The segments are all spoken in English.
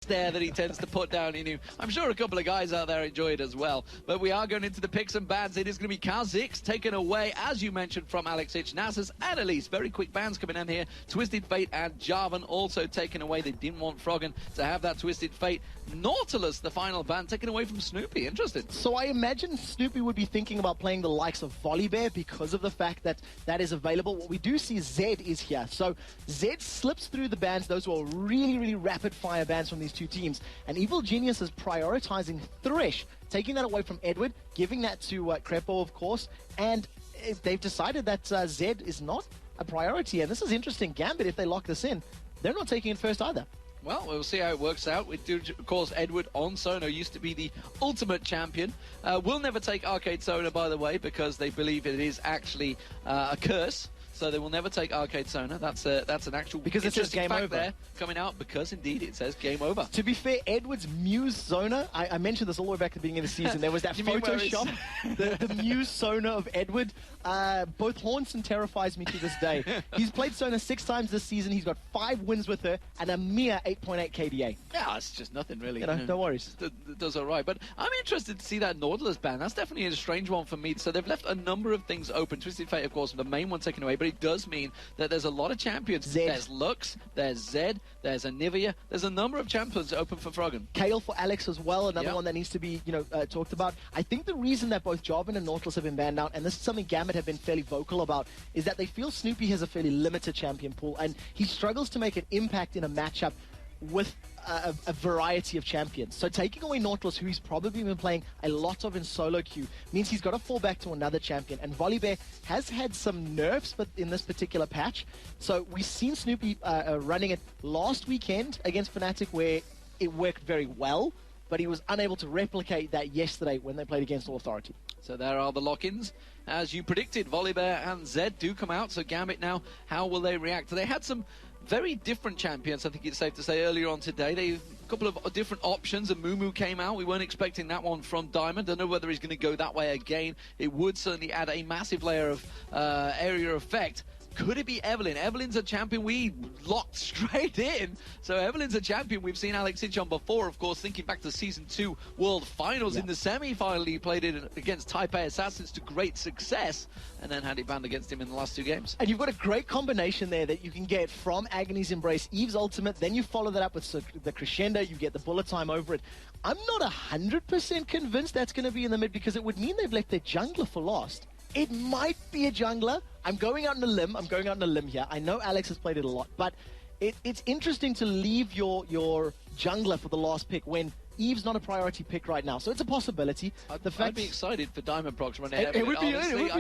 there that he tends to put down. I'm sure a couple of guys out there enjoy it as well. But we are going into the picks and bans. It is going to be Kha'Zix taken away, as you mentioned, from Alex Hitch. Nasus and Elise, very quick bans coming in here. Twisted Fate and Jarvan also taken away. They didn't want Froggen to have that Twisted Fate. Nautilus, the final ban, taken away from Snoopy. Interesting. So I imagine Snoopy would be thinking about playing the likes of Volibear because of the fact that that is available. What we do see is Zed is here. So Zed slips through the bans. Those were really, really rapid-fire bans from these two teams. And Evil Genius is prioritizing Thresh, taking that away from Edward, giving that to Crepo, of course. And they've decided that Zed is not a priority. And this is interesting. Gambit, if they lock this in, they're not taking it first either. Well, we'll see how it works out. We do, of course, Edward on Sono used to be the ultimate champion. Will never take Arcade Sono, by the way, because they believe it is actually a curse. So they will never take Arcade Sona. That's an actual because it says game over there coming out, because indeed it says game over. To be fair, Edward's Muse Zona, I mentioned this all the way back at the beginning of the season. There was that Photoshop, the Muse Sona of Edward. Both haunts and terrifies me to this day. He's played Sona 6 times this season. He's got 5 wins with her and a mere 8.8 KDA. Yeah, it's just nothing really. No worries. It does all right. But I'm interested to see that Nautilus ban. That's definitely a strange one for me. So they've left a number of things open. Twisted Fate, of course, the main one taken away, but it does mean that there's a lot of champions. Zed. There's Lux, there's Zed, there's Anivia. There's a number of champions open for Froggen. Kale for Alex as well, another one that needs to be talked about. I think the reason that both Jarvan and Nautilus have been banned out, and this is something Gambit have been fairly vocal about, is that they feel Snoopy has a fairly limited champion pool, and he struggles to make an impact in a matchup with a variety of champions. So taking away Nautilus, who he's probably been playing a lot of in solo queue, means he's got to fall back to another champion. And Volibear has had some nerfs but in this particular patch. So we've seen Snoopy running it last weekend against Fnatic, where it worked very well, but he was unable to replicate that yesterday when they played against All Authority. So there are the lock-ins. As you predicted, Volibear and Zed do come out. So Gambit now, how will they react? They had some very different champions, I think it's safe to say, earlier on today. They a couple of different options, and Mumu came out. We weren't expecting that one from Diamond. Don't know whether he's going to go that way again. It would certainly add a massive layer of area effect. Could it be Evelynn? Evelynn's a champion we locked straight in. So Evelynn's a champion we've seen Alex Hitch on before, of course, thinking back to Season 2 World Finals. In the semi-final, he played it against Taipei Assassins to great success, and then had it banned against him in the last 2 games. And you've got a great combination there that you can get from Agony's Embrace, Eve's Ultimate, then you follow that up with the Crescendo, you get the bullet time over it. I'm not 100% convinced that's going to be in the mid, because it would mean they've left their jungler for last. It might be a jungler. I'm going out on a limb here. I know Alex has played it a lot, but it's interesting to leave your jungler for the last pick when Eve's not a priority pick right now, so it's a possibility. I'd be excited for Diamond Prox running it would be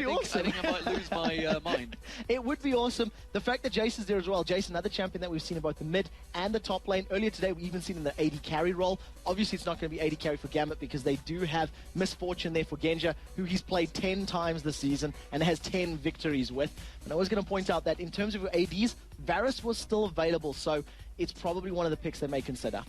awesome. I think I might lose my mind. It would be awesome. The fact that Jason's there as well. Jason, another champion that we've seen in both the mid and the top lane. Earlier today, we even seen in the AD carry role. Obviously, it's not going to be AD carry for Gambit because they do have Misfortune there for Genja, who he's played 10 times this season and has 10 victories with. And I was going to point out that in terms of your ADs, Varus was still available, so it's probably one of the picks they may consider.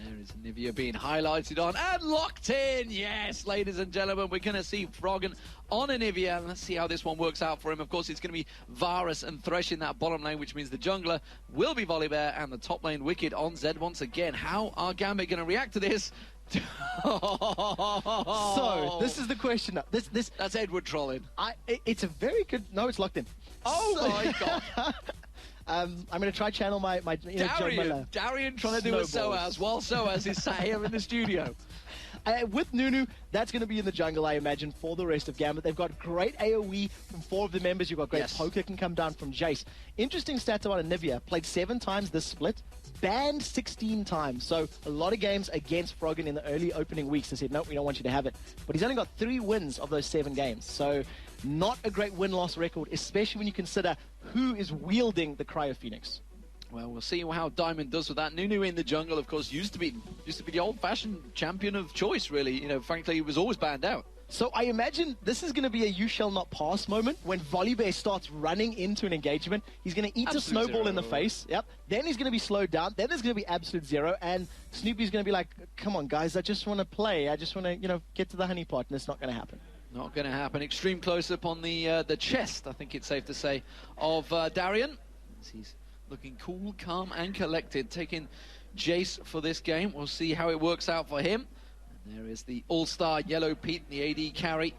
There is Anivia being highlighted on and locked in. Yes, ladies and gentlemen, we're going to see Froggen on Anivia, and let's see how this one works out for him. Of course, it's going to be Varus and Thresh in that bottom lane, which means the jungler will be Volibear and the top lane Wicked on Zed once again. How are Gambit going to react to this? So, this is the question. That's Edward trolling. It's a very good... No, it's locked in. My God. I'm going to try channel my Darian trying to do a Soaz while Soaz is sat here in the studio. With Nunu, that's going to be in the jungle, I imagine, for the rest of Gambit. They've got great AoE from 4 of the members. You've got great poker can come down from Jace. Interesting stats about Anivia. Played 7 times this split. Banned 16 times. So a lot of games against Froggen in the early opening weeks. They said, no, we don't want you to have it. But he's only got 3 wins of those 7 games. So not a great win-loss record, especially when you consider who is wielding the Cryo Phoenix. Well, we'll see how Diamond does with that. Nunu in the jungle, of course, used to be the old-fashioned champion of choice, really. Frankly, he was always banned out. So I imagine this is going to be a you shall not pass moment when Volibear starts running into an engagement. He's going to eat a snowball in the face. Yep. Then he's going to be slowed down. Then there's going to be absolute zero. And Snoopy's going to be like, come on, guys, I just want to play. I just want to, get to the honey pot. And it's not going to happen. Not going to happen. Extreme close-up on the chest, I think it's safe to say, of Darian. He's looking cool, calm, and collected, taking Jace for this game. We'll see how it works out for him. And there is the all-star Yellow Pete, the AD carry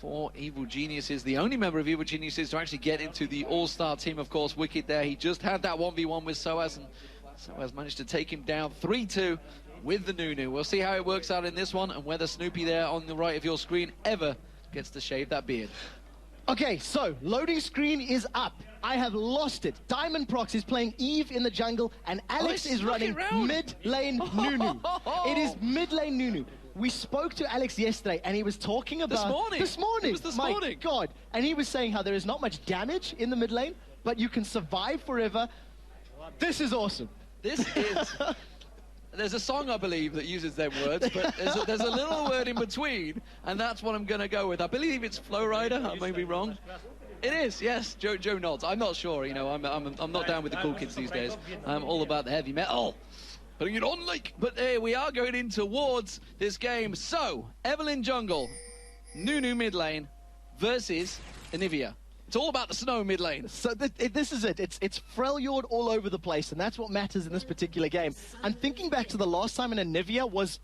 for Evil Geniuses, the only member of Evil Geniuses to actually get into the all-star team. Of course, Wicked there. He just had that 1v1 with Soaz, and Soaz managed to take him down 3-2 with the Nunu. We'll see how it works out in this one, and whether Snoopy there on the right of your screen ever gets to shave that beard. Okay, so loading screen is up. I have lost it. Diamond Prox is playing Eve in the jungle, and Alex is running mid lane Nunu. It is mid lane Nunu. We spoke to Alex yesterday, and he was talking about... This morning. It was this morning. My God. And he was saying how there is not much damage in the mid lane, but you can survive forever. This is awesome. This is... There's a song, I believe, that uses them words, but there's a little word in between, and that's what I'm going to go with. I believe it's Flow Rider. I may be wrong. It is, yes. Joe nods. I'm not sure. You know, I'm not down with the cool kids these days. I'm all about the heavy metal. Putting it on, like. But we are going in towards this game. So, Evelyn jungle, Nunu mid lane versus Anivia. It's all about the snow mid lane. So this is it. It's Freljord all over the place, and that's what matters in this particular game. I'm thinking back to the last time an Anivia was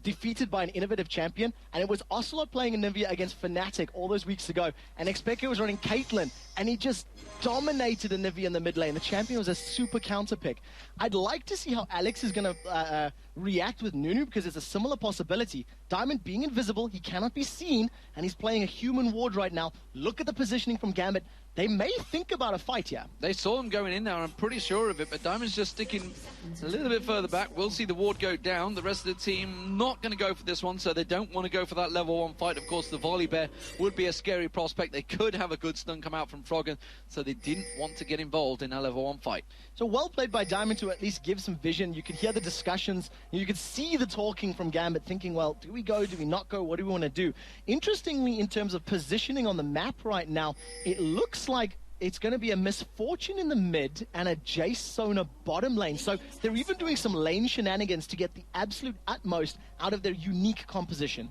defeated by an innovative champion, and it was Ocelot playing Anivia against Fnatic all those weeks ago, and Expecto was running Caitlyn, and he just dominated Anivia in the mid lane. The champion was a super counter pick. I'd like to see how Alex is going to react with Nunu, because it's a similar possibility. Diamond being invisible, he cannot be seen, and he's playing a human ward right now. Look at the positioning from Gambit. They may think about a fight here. They saw him going in there, I'm pretty sure of it, but Diamond's just sticking a little bit further back. We'll see the ward go down. The rest of the team not going to go for this one, so they don't want to go for that level 1 fight. Of course, the Volibear would be a scary prospect. They could have a good stun come out from Froggen, so they didn't want to get involved in a level 1 fight. So well played by Diamond to at least give some vision. You could hear the discussions. You could see the talking from Gambit, thinking, well, do we go? Do we not go? What do we want to do? Interestingly, in terms of positioning on the map right now, it looks like it's going to be a Misfortune in the mid and a Jace Sona bottom lane. So they're even doing some lane shenanigans to get the absolute utmost out of their unique composition.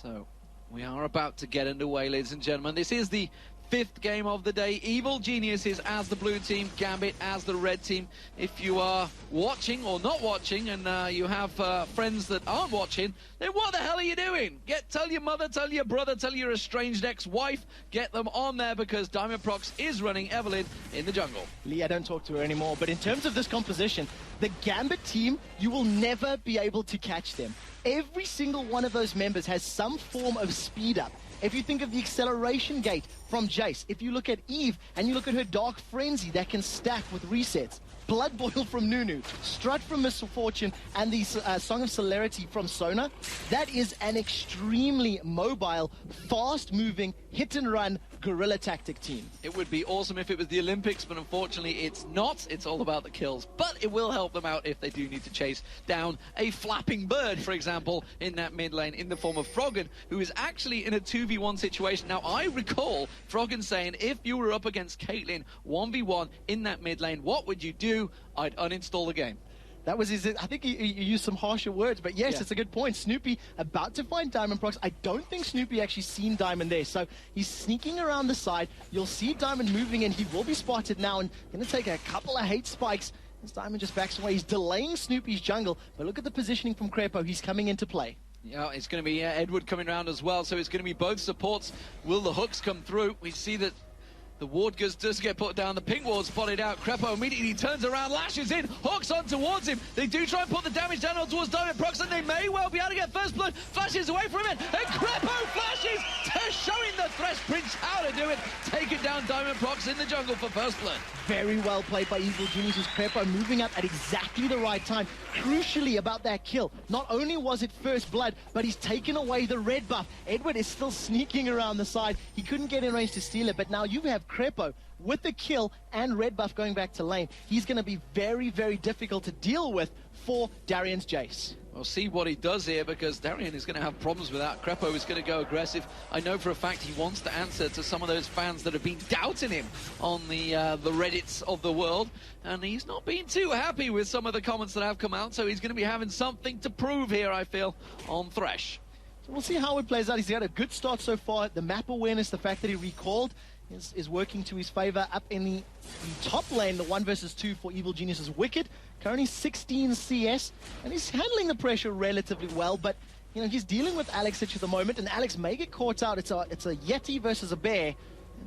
So we are about to get underway, ladies and gentlemen. This is the 5th game of the day. Evil Geniuses as the blue team, Gambit as the red team. If you are watching or not watching, and you have friends that aren't watching, then what the hell are you doing? Tell your mother, tell your brother, tell your estranged ex-wife, get them on there, because Diamond Prox is running Evelyn in the jungle. Lee, I don't talk to her anymore, but in terms of this composition, the Gambit team, you will never be able to catch them. Every single one of those members has some form of speed up. If you think of the acceleration gate from Jace, if you look at Eve and you look at her Dark Frenzy that can stack with resets, Blood Boil from Nunu, Strut from Misfortune, and the Song of Celerity from Sona, that is an extremely mobile, fast-moving, hit-and-run guerrilla tactic team. It would be awesome if it was the Olympics, but unfortunately it's not. It's all about the kills. But it will help them out if they do need to chase down a flapping bird, for example, in that mid lane, in the form of Froggen, who is actually in a 2v1 situation. Now, I recall Froggen saying, if you were up against Caitlyn 1v1 in that mid lane, what would you do? I'd uninstall the game. That was his, I think he used some harsher words, but yes, It's a good point. Snoopy about to find Diamond Prox. I don't think Snoopy actually seen Diamond there, so he's sneaking around the side. You'll see Diamond moving in. He will be spotted now and going to take a couple of hate spikes. As Diamond just backs away, he's delaying Snoopy's jungle, but look at the positioning from Crepo. He's coming into play. Yeah, it's going to be Edward coming around as well, so it's going to be both supports. Will the hooks come through? We see that the ward does get put down. The pink ward spotted out. Crepo immediately turns around, lashes in, hooks on towards him. They do try and put the damage down on towards Diamond Prox, and they may well be able to get first blood. Flashes away from it, and Crepo flashes, showing the Thresh Prince how to do it. Taking down Diamond Prox in the jungle for first blood. Very well played by Evil Geniuses. Crepo moving up at exactly the right time. Crucially about that kill, not only was it first blood, but he's taken away the red buff. Edward is still sneaking around the side. He couldn't get in range to steal it, but now you have Crepo with the kill and red buff going back to lane. He's going to be very, very difficult to deal with for Darian's Jace. We'll see what he does here, because Darian is going to have problems with that. Crepo is going to go aggressive. I know for a fact he wants to answer to some of those fans that have been doubting him on the Reddits of the world, and he's not been too happy with some of the comments that have come out, so he's going to be having something to prove here, I feel, on Thresh. So we'll see how it plays out. He's got a good start so far. The map awareness, the fact that he recalled, is working to his favor. Up in the top lane, the 1 versus 2 for Evil Genius is Wicked. Currently 16 CS, and he's handling the pressure relatively well, but you know, he's dealing with Alex at the moment, and Alex may get caught out. It's a Yeti versus a bear.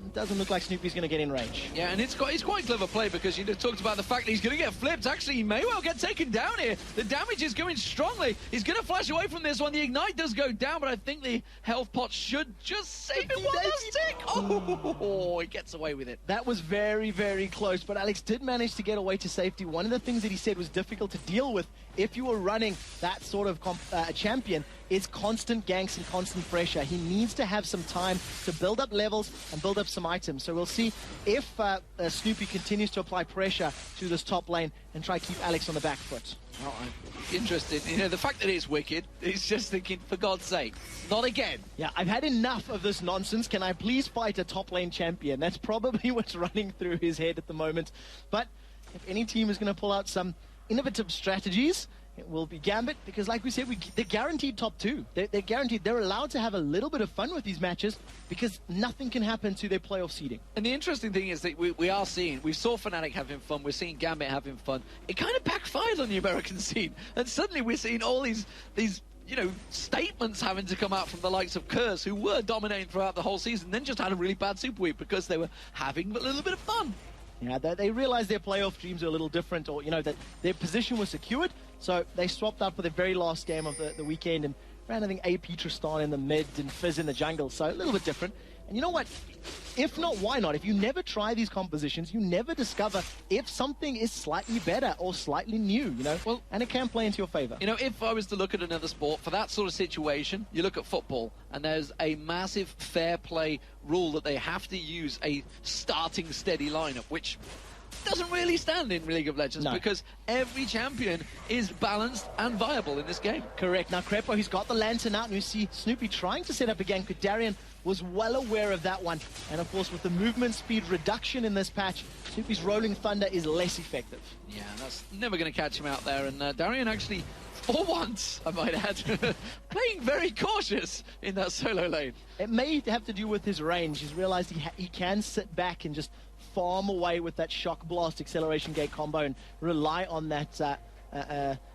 It doesn't look like Snoopy's going to get in range. Yeah, and it's quite clever play because you talked about the fact that he's going to get flipped. Actually, he may well get taken down here. The damage is going strongly. He's going to flash away from this one. The Ignite does go down, but I think the health pot should just save him one last tick. Oh, he gets away with it. That was very, very close, but Alex did manage to get away to safety. One of the things that he said was difficult to deal with if you were running that sort of champion is constant ganks and constant pressure. He needs to have some time to build up levels and build up some items. So we'll see if Snoopy continues to apply pressure to this top lane and try to keep Alex on the back foot. Oh, I'm interested. You know, the fact that it's Wicked, he's just thinking, for God's sake, not again. Yeah, I've had enough of this nonsense. Can I please fight a top lane champion? That's probably what's running through his head at the moment. But if any team is going to pull out some innovative strategies, it will be Gambit, because like we said, they're guaranteed top 2. They're guaranteed. They're allowed to have a little bit of fun with these matches because nothing can happen to their playoff seeding. And the interesting thing is that we saw Fnatic having fun, we're seeing Gambit having fun. It kind of backfired on the American scene, and suddenly we're seeing all these you know, statements having to come out from the likes of Curse, who were dominating throughout the whole season, then just had a really bad Super Week because they were having a little bit of fun. Yeah, they realized their playoff dreams are a little different, or, you know, that their position was secured, so they swapped out for the very last game of the weekend and ran, I think, AP Tristan in the mid and Fizz in the jungle, so a little bit different. And you know what? If not, why not? If you never try these compositions, you never discover if something is slightly better or slightly new, you know? Well, and it can play into your favor. You know, if I was to look at another sport, for that sort of situation, you look at football, and there's a massive fair play rule that they have to use a starting steady lineup, which doesn't really stand in League of Legends because every champion is balanced and viable in this game. Correct. Now, Crepo, he's got the Lantern out, and you see Snoopy trying to set up again. Darian was well aware of that one. And, of course, with the movement speed reduction in this patch, Snoopy's Rolling Thunder is less effective. Yeah, that's never going to catch him out there. And Darian actually, for once, I might add, playing very cautious in that solo lane. It may have to do with his range. He's realized he can sit back and just farm away with that Shock Blast Acceleration Gate combo and rely on that,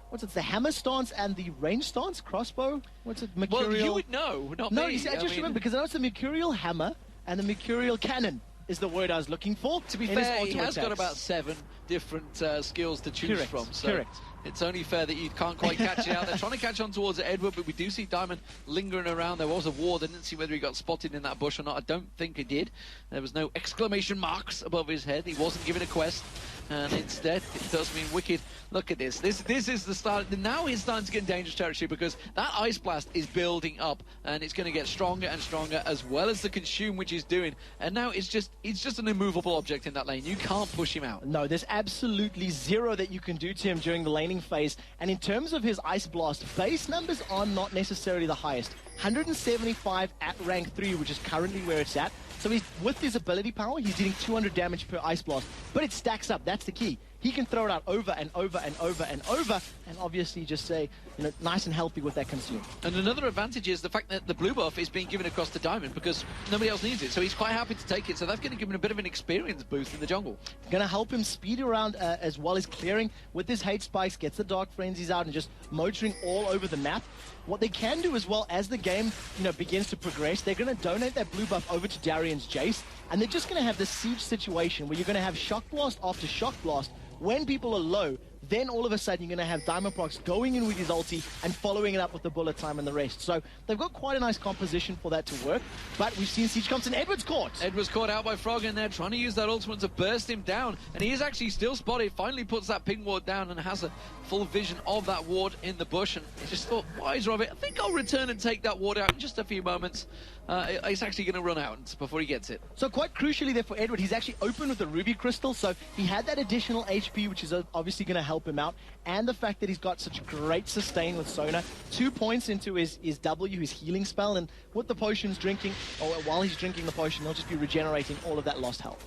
what's it, the hammer stance and the range stance? Crossbow? What's it, Mercurial? Well, you would know, not me. No, you see, I just remember, because I know it's the Mercurial Hammer and the Mercurial Cannon is the word I was looking for. To be fair, he has got about 7 different skills to choose from. So correct. It's only fair that you can't quite catch it out. They're trying to catch on towards Edward, but we do see Diamond lingering around. There was a ward. I didn't see whether he got spotted in that bush or not. I don't think he did. There was no exclamation marks above his head. He wasn't given a quest. And instead, it does mean Wicked. Look at this. This is the start. Now he's starting to get in dangerous territory because that Ice Blast is building up, and it's going to get stronger and stronger, as well as the Consume, which he's doing. And now it's just an immovable object in that lane. You can't push him out. No, there's absolutely zero that you can do to him during the laning phase. And in terms of his Ice Blast, base numbers are not necessarily the highest. 175 at rank 3, which is currently where it's at. So with his ability power, he's dealing 200 damage per Ice Blast. But it stacks up. That's the key. He can throw it out over and over and over and over, and obviously just say, you know, nice and healthy with that Consume. And another advantage is the fact that the blue buff is being given across to Diamond because nobody else needs it. So he's quite happy to take it. So that's going to give him a bit of an experience boost in the jungle. Going to help him speed around as well as clearing with his hate spikes, gets the Dark Frenzies out and just motoring all over the map. What they can do as well, as the game, you know, begins to progress, they're going to donate that blue buff over to Darian's Jace, and they're just going to have this siege situation where you're going to have Shock Blast after Shock Blast. When people are low, then all of a sudden you're going to have Diamondprox going in with his ulti and following it up with the bullet time and the rest. So they've got quite a nice composition for that to work, but we've seen Siege comes in. Edward's caught. Edward's caught out by Frog, and they're trying to use that ultimate to burst him down, and he is actually still spotted, finally puts that ping ward down and has a full vision of that ward in the bush, and he just thought, wiser of it, I think I'll return and take that ward out in just a few moments. It's actually going to run out before he gets it. So quite crucially there for Edward, he's actually open with the Ruby Crystal, so he had that additional HP, which is obviously going to help him out, and the fact that he's got such great sustain with Sona. 2 points into his W, his healing spell, and with the potions drinking, or while he's drinking the potion, he'll just be regenerating all of that lost health.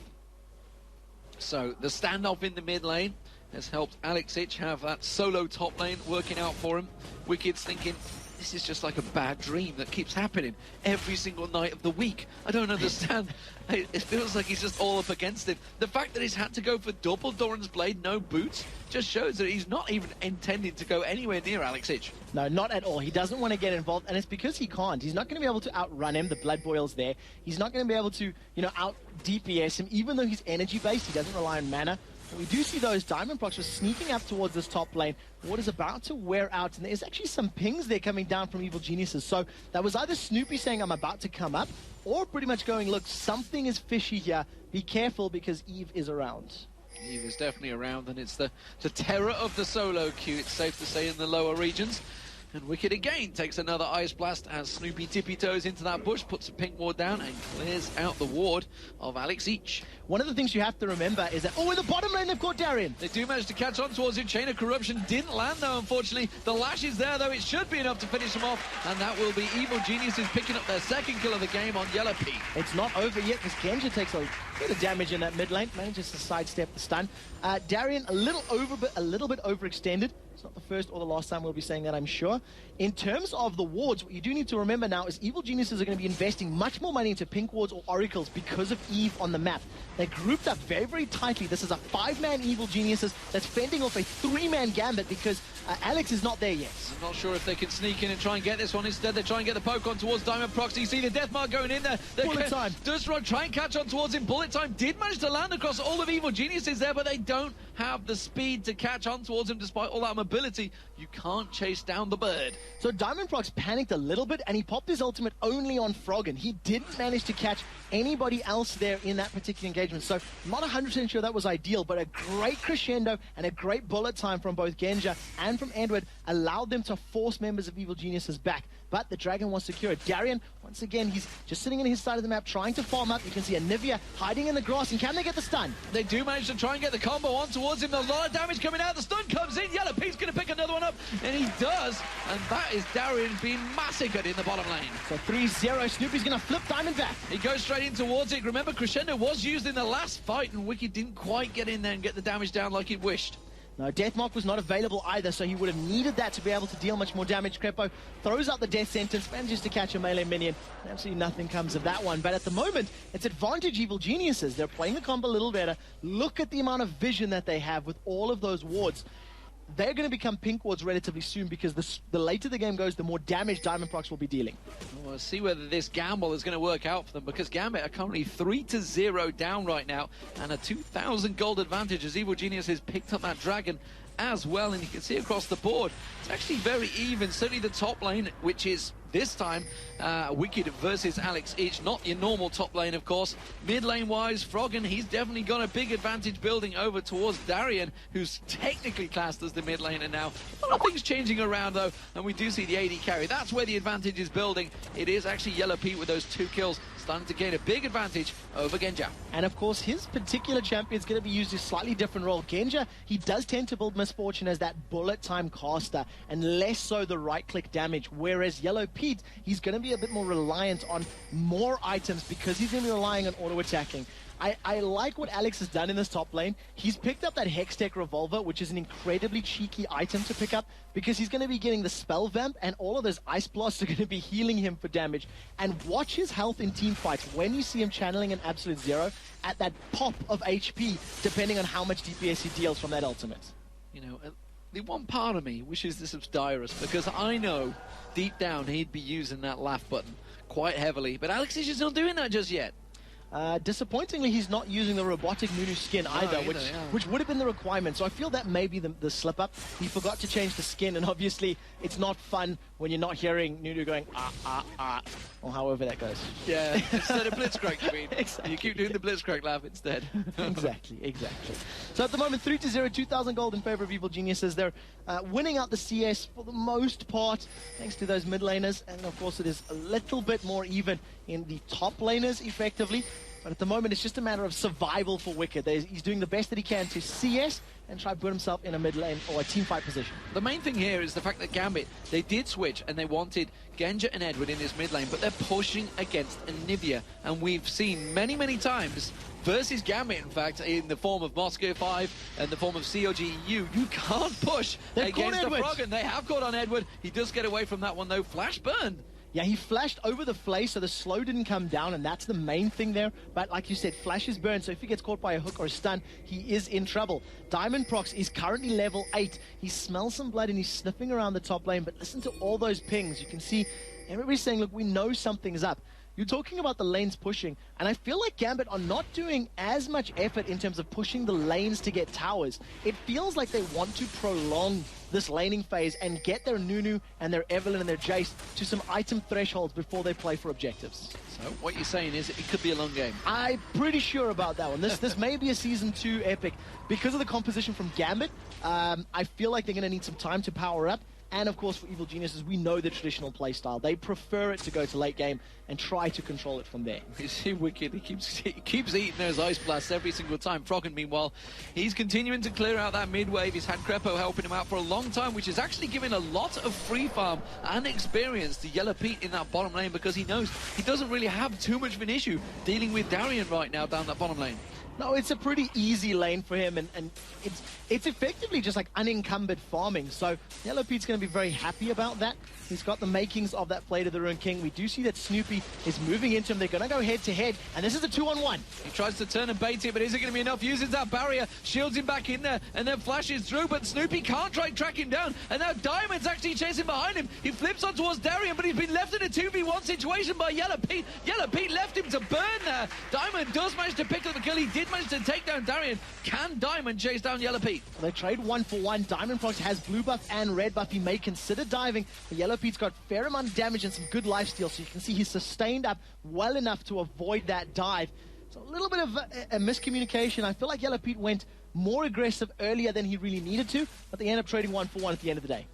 So the standoff in the mid lane has helped Alex Ich have that solo top lane working out for him. Wicked's thinking, this is just like a bad dream that keeps happening every single night of the week. I don't understand. It feels like he's just all up against it. The fact that he's had to go for double Doran's Blade, no boots, just shows that he's not even intending to go anywhere near Alex Ich. No, not at all. He doesn't want to get involved, and it's because he can't. He's not going to be able to outrun him. The Blood Boil's there. He's not going to be able to, out DPS him, even though he's energy-based. He doesn't rely on mana. We do see those Diamond Procs just sneaking up towards this top lane. What is about to wear out, and there's actually some pings there coming down from Evil Geniuses. So that was either Snoopy saying, I'm about to come up, or pretty much going, look, something is fishy here. Be careful because Eve is around. Eve is definitely around, and it's the terror of the solo queue, it's safe to say, in the lower regions. And Wicked again takes another Ice Blast as Snoopy tippy-toes into that bush, puts a pink ward down and clears out the ward of Alex Ich. One of the things you have to remember is that, in the bottom lane they've caught Darian. They do manage to catch on towards him. Chain of Corruption didn't land though, unfortunately. The lash is there though, it should be enough to finish him off. And that will be Evil Geniuses picking up their second kill of the game on Yellow Pete. It's not over yet because Genja takes a bit of damage in that mid lane, manages to sidestep the stun. Darian a little bit overextended. It's not the first or the last time we'll be saying that, I'm sure. In terms of the wards, what you do need to remember now is Evil Geniuses are going to be investing much more money into pink wards or oracles because of Eve on the map. They're grouped up very, very tightly. This is a 5-man Evil Geniuses that's fending off a 3-man Gambit because Alex is not there yet. I'm not sure if they can sneak in and try and get this one. Instead, they try and get the poke on towards Diamond Proxy. You see the death mark going in there. Bullet time. Dusrod try and catch on towards him. Bullet time did manage to land across all of Evil Geniuses there, but they don't have the speed to catch on towards him despite all that mobility. You can't chase down the bird. So Diamond Prox panicked a little bit and he popped his ultimate only on Froggen. He didn't manage to catch anybody else there in that particular engagement. So I'm not 100% sure that was ideal, but a great crescendo and a great bullet time from both Genja and from Edward allowed them to force members of Evil Geniuses back. But the Dragon was secured. Darian, once again, he's just sitting in his side of the map trying to farm up. You can see Anivia hiding in the grass, and can they get the stun? They do manage to try and get the combo on towards him. There's a lot of damage coming out. The stun comes in. Yellow Pete's going to pick another one up, and he does. And that is Darian being massacred in the bottom lane. So 3-0. Snoopy's going to flip Diamond back. He goes straight in towards it. Remember, Crescendo was used in the last fight, and Wicked didn't quite get in there and get the damage down like he'd wished. No, Deathmark was not available either, so he would have needed that to be able to deal much more damage. Crepo throws out the death sentence, manages to catch a melee minion. Absolutely nothing comes of that one. But at the moment, it's advantage Evil Geniuses. They're playing the combo a little better. Look at the amount of vision that they have with all of those wards. They're going to become pink wards relatively soon because the later the game goes, the more damage Diamond Prox will be dealing. We'll see whether this gamble is going to work out for them because Gambit are currently 3-0 down right now and a 2,000 gold advantage as Evil Genius has picked up that dragon as well, and you can see across the board it's actually very even. Certainly the top lane, which is this time Wicked versus Alex Ich, not your normal top lane of course. Mid lane wise, Froggen, he's definitely got a big advantage building over towards Darian, who's technically classed as the mid laner now. A lot of things changing around though, and we do see the AD carry. That's where the advantage is building. It is actually Yellow Pete with those 2 kills starting to gain a big advantage over Genja. And of course, his particular champion is going to be used in a slightly different role. Genja, he does tend to build Misfortune as that bullet time caster, and less so the right-click damage, whereas Yellow Pete, he's going to be a bit more reliant on more items because he's going to be relying on auto-attacking. I like what Alex has done in this top lane. He's picked up that Hextech Revolver, which is an incredibly cheeky item to pick up because he's going to be getting the Spell Vamp, and all of those Ice Blasts are going to be healing him for damage. And watch his health in team fights when you see him channeling an Absolute Zero at that pop of HP, depending on how much DPS he deals from that ultimate. You know, the one part of me wishes this was Dyrus because I know deep down he'd be using that laugh button quite heavily, but Alex is just not doing that just yet. Disappointingly, he's not using the robotic Nunu skin either, yeah. which would have been the requirement. So I feel that may be the slip-up. He forgot to change the skin, and obviously it's not fun when you're not hearing Nunu going, or however that goes. Yeah, instead of Blitzcrank, you mean. Exactly. You keep doing the Blitzcrank laugh instead. Exactly. So at the moment, 3-0, 2,000 gold in favor of Evil Geniuses. They're winning out the CS for the most part, thanks to those mid laners, and of course it is a little bit more even in the top laners, effectively. But at the moment, it's just a matter of survival for Wicked. He's doing the best that he can to CS and try to put himself in a mid lane or a team fight position. The main thing here is the fact that Gambit, they did switch and they wanted Genja and Edward in this mid lane, but they're pushing against Anivia. And we've seen many, many times versus Gambit, in fact, in the form of Moscow 5 and the form of COG EU, you can't push against the Frog, and they have caught on Edward. He does get away from that one, though. Flash burn. Yeah, he flashed over the Flay, so the slow didn't come down, and that's the main thing there. But like you said, Flash is burned, so if he gets caught by a hook or a stun, he is in trouble. Diamond Prox is currently level 8. He smells some blood, and he's sniffing around the top lane, but listen to all those pings. You can see everybody's saying, look, we know something's up. You're talking about the lanes pushing, and I feel like Gambit are not doing as much effort in terms of pushing the lanes to get towers. It feels like they want to prolong this laning phase and get their Nunu and their Evelynn and their Jace to some item thresholds before they play for objectives. So what you're saying is it could be a long game. I'm pretty sure about that one. This may be a Season 2 epic. Because of the composition from Gambit, I feel like they're going to need some time to power up. And of course, for Evil Geniuses, we know the traditional playstyle. They prefer it to go to late game and try to control it from there. You see Wicked, he keeps eating those ice blasts every single time. Froggen, meanwhile, he's continuing to clear out that mid wave. He's had Crepo helping him out for a long time, which is actually giving a lot of free farm and experience to Yellow Pete in that bottom lane, because he knows he doesn't really have too much of an issue dealing with Darian right now down that bottom lane. No, it's a pretty easy lane for him, and it's effectively just like unencumbered farming. So Yellow Pete's going to be very happy about that. He's got the makings of that play to the Ruined King. We do see that Snoopy is moving into him. They're going to go head-to-head, and this is a 2-on-1. He tries to turn and bait it, but is it going to be enough? Uses that barrier, shields him back in there, and then flashes through, but Snoopy can't try track him down, and now Diamond's actually chasing behind him. He flips on towards Darian, but he's been left in a 2v1 situation by Yellow Pete. Yellow Pete left him to burn there. Diamond does manage to pick up the kill. He did manage to take down Darian. Can Diamond chase down Yellow Pete? Well, they trade 1-for-1. Diamond Prox has blue buff and red buff. He may consider diving, but Yellow Pete's got fair amount of damage and some good lifesteal, so you can see he's sustained up well enough to avoid that dive. So a little bit of a miscommunication. I feel like Yellow Pete went more aggressive earlier than he really needed to, but they end up trading 1-for-1 at the end of the day.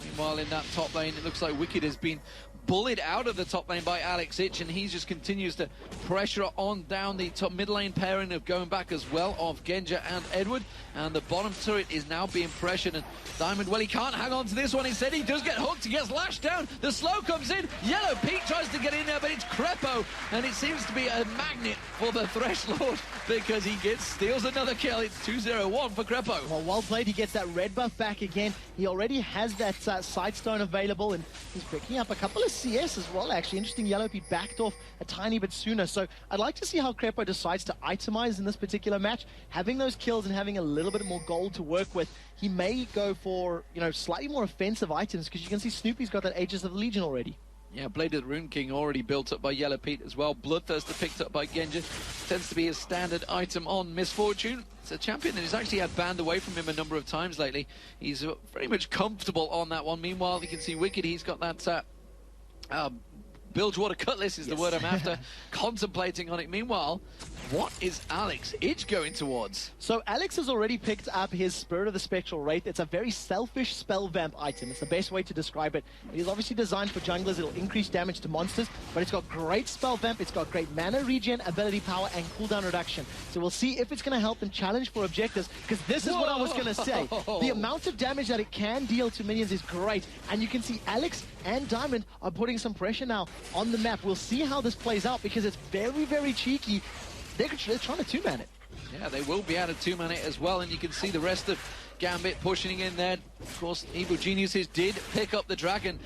Meanwhile, in that top lane, it looks like Wicked has been bullied out of the top lane by Alex Ich, and he just continues to pressure on down the top mid lane pairing of going back as well of Genja and Edward, and the bottom turret is now being pressured, and Diamond, well, he can't hang on to this one. Instead, he does get hooked. He gets lashed down. The slow comes in. Yellow Pete tries to get in there, but it's Crepo, and it seems to be a magnet for the Thresh Lord, because he steals another kill. It's 2-0-1 for Crepo. Well played. He gets that red buff back again. He already has that Sidestone available, and he's picking up a couple of CS as well, actually. Interesting, Yellow Pete backed off a tiny bit sooner. So I'd like to see how Crepo decides to itemize in this particular match. Having those kills and having a little bit more gold to work with, he may go for, slightly more offensive items, because you can see Snoopy's got that Aegis of the Legion already. Yeah, Blade of the Rune King already built up by Yellow Pete as well. Bloodthirster picked up by Genja. Tends to be his standard item on Misfortune. It's a champion that has actually had banned away from him a number of times lately. He's very much comfortable on that one. Meanwhile, you can see Wicked, he's got that Bilgewater Cutlass is the word I'm after, contemplating on it. Meanwhile, what is Alex Ich going towards? So Alex has already picked up his Spirit of the Spectral Wraith. It's a very selfish spell vamp item. It's the best way to describe it. It is obviously designed for junglers. It'll increase damage to monsters, but it's got great spell vamp. It's got great mana regen, ability power, and cooldown reduction. So we'll see if it's going to help them challenge for objectives, because this is what I was going to say. The amount of damage that it can deal to minions is great, and you can see Alex and Diamond are putting some pressure now on the map. We'll see how this plays out, because it's very, very cheeky. They're trying to two-man it. Yeah, they will be able to two-man it as well, and you can see the rest of Gambit pushing in there. Of course, Evil Geniuses did pick up the dragon.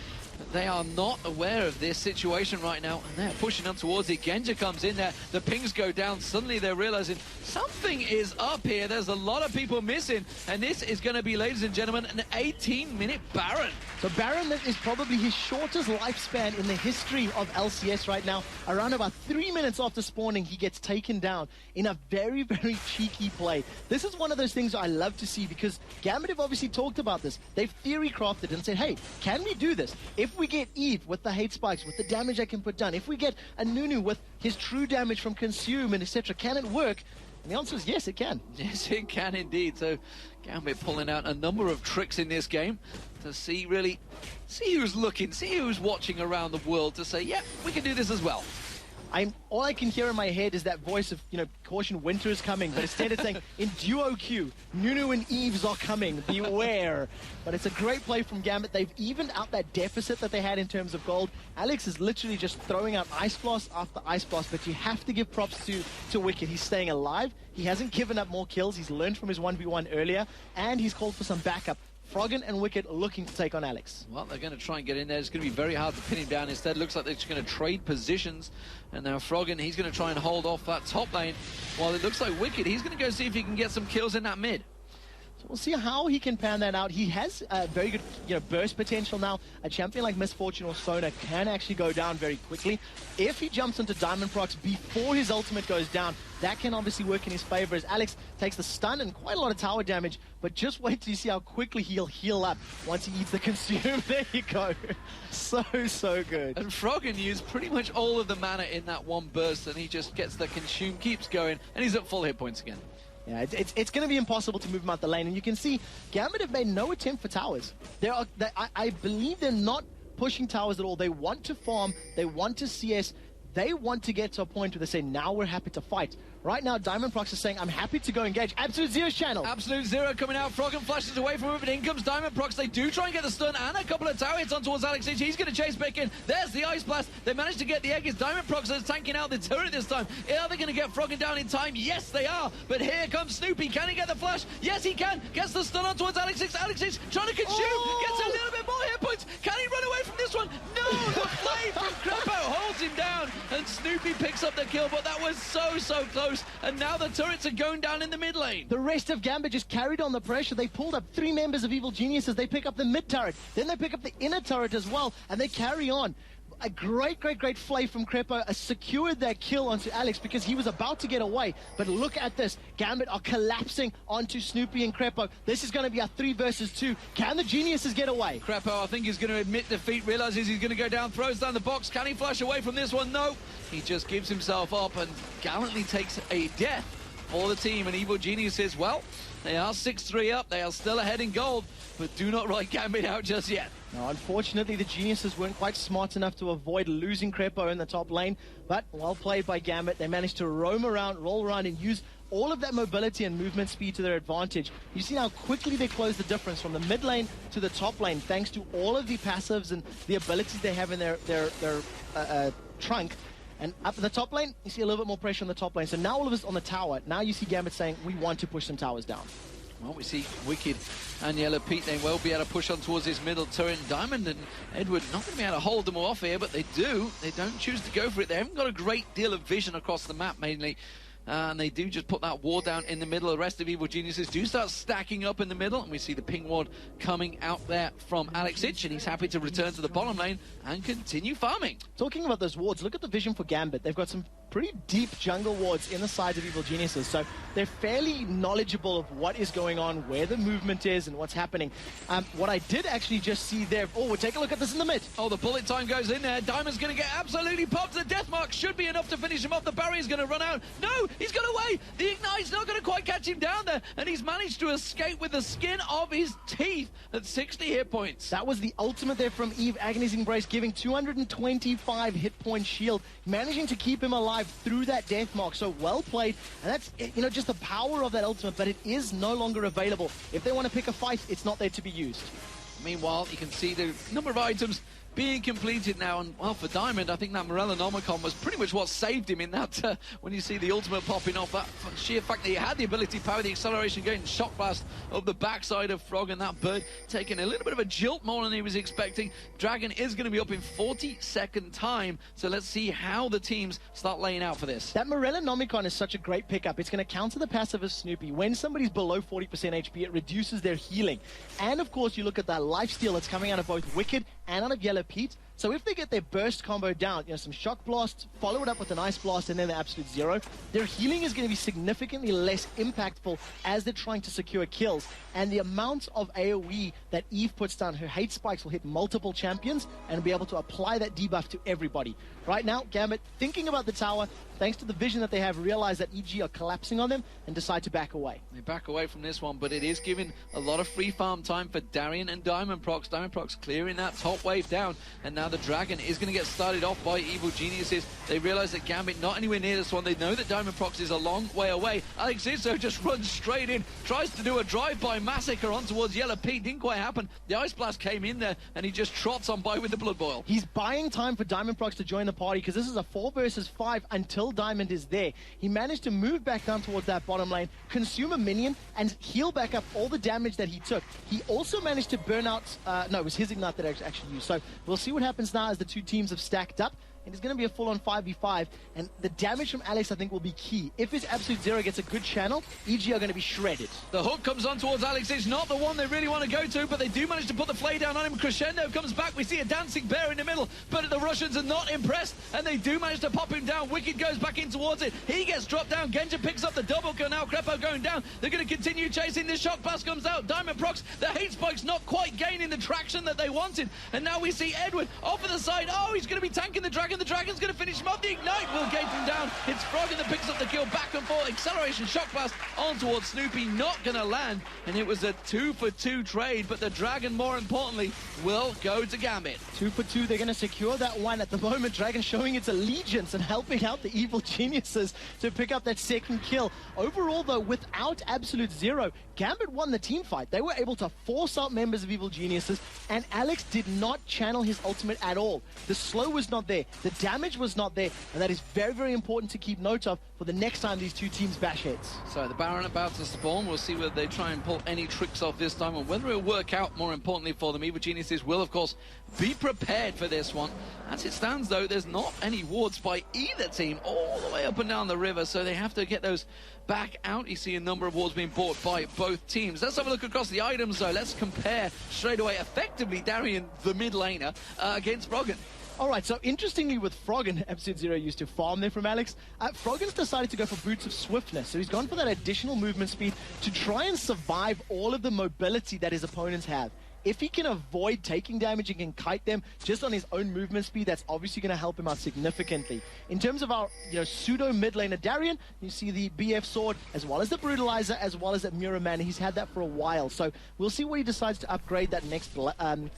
They are not aware of this situation right now, and they're pushing on towards it. Genja comes in there, the pings go down. Suddenly they're realizing something is up here. There's a lot of people missing, and this is going to be, ladies and gentlemen, an 18-minute Baron. So Baron is probably his shortest lifespan in the history of LCS right now. Around about 3 minutes after spawning, he gets taken down in a very, very cheeky play. This is one of those things I love to see, because Gambit have obviously talked about this. They've theory crafted and said, hey, can we do this? If we get Eve with the hate spikes, with the damage I can put down, if we get a Nunu with his true damage from consume and etc., can it work? And the answer is yes, it can. Yes, it can indeed. So Gambit pulling out a number of tricks in this game to see who's looking, see who's watching around the world to say, yeah, we can do this as well. all I can hear in my head is that voice of, caution, winter is coming. But instead it's saying, in duo queue, Nunu and Eves are coming, beware. But it's a great play from Gambit. They've evened out that deficit that they had in terms of gold. Alex is literally just throwing out Ice Blast after Ice Blast, but you have to give props to Wicked. He's staying alive. He hasn't given up more kills. He's learned from his 1v1 earlier, and he's called for some backup. Froggen and Wicked looking to take on Alex. Well, they're going to try and get in there. It's going to be very hard to pin him down. Instead, looks like they're just going to trade positions. And now Froggen, he's going to try and hold off that top lane. While it looks like Wicked, he's going to go see if he can get some kills in that mid. So we'll see how he can pan that out. He has very good burst potential now. A champion like Misfortune or Sona can actually go down very quickly. If he jumps into Diamond Procs before his ultimate goes down, that can obviously work in his favor as Alex takes the stun and quite a lot of tower damage. But just wait till you see how quickly he'll heal up once he eats the consume. There you go. So good. And Froggen used pretty much all of the mana in that one burst, and he just gets the consume, keeps going, and he's at full hit points again. Yeah, it's going to be impossible to move him out the lane. And you can see Gambit have made no attempt for towers. I believe they're not pushing towers at all. They want to farm. They want to CS. They want to get to a point where they say, now we're happy to fight. Right now, Diamond Procs is saying, I'm happy to go engage. Absolute Zero's channel. Absolute Zero coming out. Froggen flashes away from him, but in comes Diamond Procs. They do try and get the stun and a couple of tower hits on towards Alex. He's going to chase back in. There's the Ice Blast. They managed to get the egg. It's Diamond Procs that's tanking out the turret this time. Are they going to get Froggen down in time? Yes, they are. But here comes Snoopy. Can he get the flash? Yes, he can. Gets the stun on towards Alex. Alex is trying to consume. Gets a little bit more hit points. Can he run away from this one? No! The flame from Crepo holds him down, and Snoopy picks up the kill, but that was so close. And now the turrets are going down in the mid lane. The rest of Gambit just carried on the pressure. They pulled up 3 members of Evil Geniuses. They pick up the mid turret. Then they pick up the inner turret as well, and they carry on. A great play from Crepo secured that kill onto Alex because he was about to get away. But look at this. Gambit are collapsing onto Snoopy and Crepo. This is going to be a 3 versus 2. Can the Geniuses get away? Crepo, I think he's going to admit defeat, realizes he's going to go down, throws down the box. Can he flash away from this one? No. He just gives himself up and gallantly takes a death for the team. And Evil Geniuses, well, they are 6-3 up. They are still ahead in gold, but do not write Gambit out just yet. Now, unfortunately, the Geniuses weren't quite smart enough to avoid losing Crepo in the top lane, but well played by Gambit. They managed to roam around, roll around, and use all of that mobility and movement speed to their advantage. You see how quickly they close the difference from the mid lane to the top lane, thanks to all of the passives and the abilities they have in their trunk. And up in the top lane, you see a little bit more pressure on the top lane. So now all of us on the tower, now you see Gambit saying, we want to push some towers down. Well, we see Wicked and Yellow Pete, they will be able to push on towards this middle turret. Diamond and Edward not going to be able to hold them off here, but they do. They don't choose to go for it. They haven't got a great deal of vision across the map, mainly. And they do just put that ward down in the middle. The rest of Evil Geniuses do start stacking up in the middle. And we see the ping ward coming out there from Alex Ich. And he's happy to return to the bottom lane and continue farming. Talking about those wards, look at the vision for Gambit. They've got some pretty deep jungle wards in the sides of Evil Geniuses. So they're fairly knowledgeable of what is going on, where the movement is, and what's happening. What I did actually just see there... Oh, we'll take a look at this in the mid. Oh, the bullet time goes in there. Diamond's going to get absolutely popped. The death mark should be enough to finish him off. The barrier's going to run out. No, he's got away. The Ignite's not going to quite catch him down there. And he's managed to escape with the skin of his teeth at 60 hit points. That was the ultimate there from Eve. Agony's Embrace giving 225 hit point shield, managing to keep him alive through that death mark. So well played. And that's, just the power of that ultimate, but it is no longer available. If they want to pick a fight, it's not there to be used. Meanwhile, you can see the number of items being completed now, and well, for Diamond, I think that Morellonomicon was pretty much what saved him in that, when you see the ultimate popping off, that sheer fact that he had the ability to power the acceleration, getting shock blast up the backside of Frog, and that bird taking a little bit of a jolt more than he was expecting. Dragon is going to be up in 40-second time, so let's see how the teams start laying out for this. That Morellonomicon is such a great pickup. It's going to counter the passive of Snoopy. When somebody's below 40% HP, it reduces their healing. And of course, you look at that lifesteal that's coming out of both Wicked and out of Yellow Pete. So if they get their burst combo down, some shock blasts, follow it up with an ice blast, and then the absolute zero, their healing is going to be significantly less impactful as they're trying to secure kills. And the amount of AoE that Eve puts down, her hate spikes will hit multiple champions and be able to apply that debuff to everybody. Right now, Gambit, thinking about the tower, thanks to the vision that they have, realize that EG are collapsing on them and decide to back away. They back away from this one, but it is giving a lot of free farm time for Darian and Diamond Procs. Diamond Procs clearing that top wave down, and now the Dragon is going to get started off by Evil Geniuses. They realize that Gambit not anywhere near this one. They know that Diamond Prox is a long way away. Alex Izzo just runs straight in, tries to do a drive-by massacre on towards Yellow Pete. Didn't quite happen. The Ice Blast came in there, and he just trots on by with the Blood Boil. He's buying time for Diamond Prox to join the party, because this is a 4 versus 5 until Diamond is there. He managed to move back down towards that bottom lane, consume a minion, and heal back up all the damage that he took. He also managed to burn out... no, it was his Ignite that I actually used. So we'll see what happens now as the two teams have stacked up. And it's going to be a full-on 5v5, and the damage from Alex, I think, will be key. If his Absolute Zero gets a good channel, EG are going to be shredded. The hook comes on towards Alex. It's not the one they really want to go to, but they do manage to put the flay down on him. Crescendo comes back. We see a dancing bear in the middle, but the Russians are not impressed, and they do manage to pop him down. Wicked goes back in towards it. He gets dropped down. Genja picks up the double kill. Now Crepo going down. They're going to continue chasing. This shock blast comes out. Diamond Prox, the hate spike's not quite gaining the traction that they wanted, and now we see Edward off of the side. Oh, he's going to be tanking the Dragon. The Dragon's going to finish him off. The Ignite will gate him down. It's Froggen that picks up the kill. Back and forth. Acceleration shock blast on towards Snoopy. Not going to land. And it was a 2-for-2 trade. But the Dragon, more importantly, will go to Gambit. 2 for 2. They're going to secure that one. At the moment, Dragon showing its allegiance and helping out the Evil Geniuses to pick up that second kill. Overall, though, without Absolute Zero, Gambit won the team fight. They were able to force out members of Evil Geniuses, and Alex did not channel his ultimate at all. The slow was not there. The damage was not there, and that is very, very important to keep note of for the next time these two teams bash heads. So the Baron about to spawn. We'll see whether they try and pull any tricks off this time, and whether it'll work out, more importantly, for them. Evil Geniuses will, of course, be prepared for this one. As it stands, though, there's not any wards by either team all the way up and down the river, so they have to get those back out. You see a number of wards being bought by both teams. Let's have a look across the items, though. Let's compare straight away, effectively, Darian, the mid laner, against Froggen. All right, so interestingly with Froggen, Absolute Zero used to farm there from Alex, Froggen's decided to go for Boots of Swiftness. So he's gone for that additional movement speed to try and survive all of the mobility that his opponents have. If he can avoid taking damage and can kite them just on his own movement speed, that's obviously going to help him out significantly. In terms of our pseudo mid laner Darian, you see the BF sword as well as the Brutalizer as well as that Mirror Man. He's had that for a while, so we'll see what he decides to upgrade that next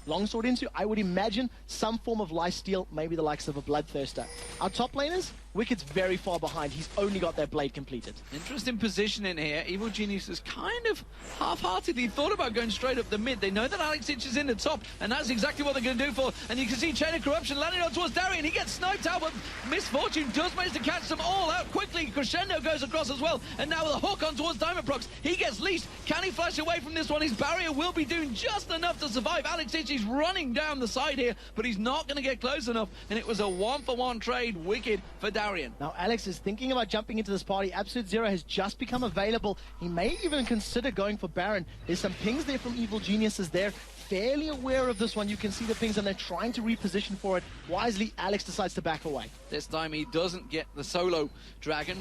longsword into. I would imagine some form of lifesteal, maybe the likes of a Bloodthirster. Our top laners, Wicked's very far behind. He's only got that blade completed. Interesting position in here. Evil Genius has kind of half-heartedly thought about going straight up the mid. They know that Alex Itch is in the top, and that's exactly what they're going to do for. And you can see Chain of Corruption landing on towards Darian. He gets sniped out, but Misfortune does manage to catch them all out quickly. Crescendo goes across as well, and now the hook on towards Diamond Prox. He gets leashed. Can he flash away from this one? His barrier will be doing just enough to survive. Alex Itch is running down the side here, but he's not going to get close enough, and it was a 1-for-1 trade. Wicked for Darian. Now Alex is thinking about jumping into this party. Absolute Zero has just become available. He may even consider going for Baron. There's some pings there from Evil Geniuses there. Fairly aware of this one. You can see the pings and they're trying to reposition for it. Wisely, Alex decides to back away. This time he doesn't get the solo dragon,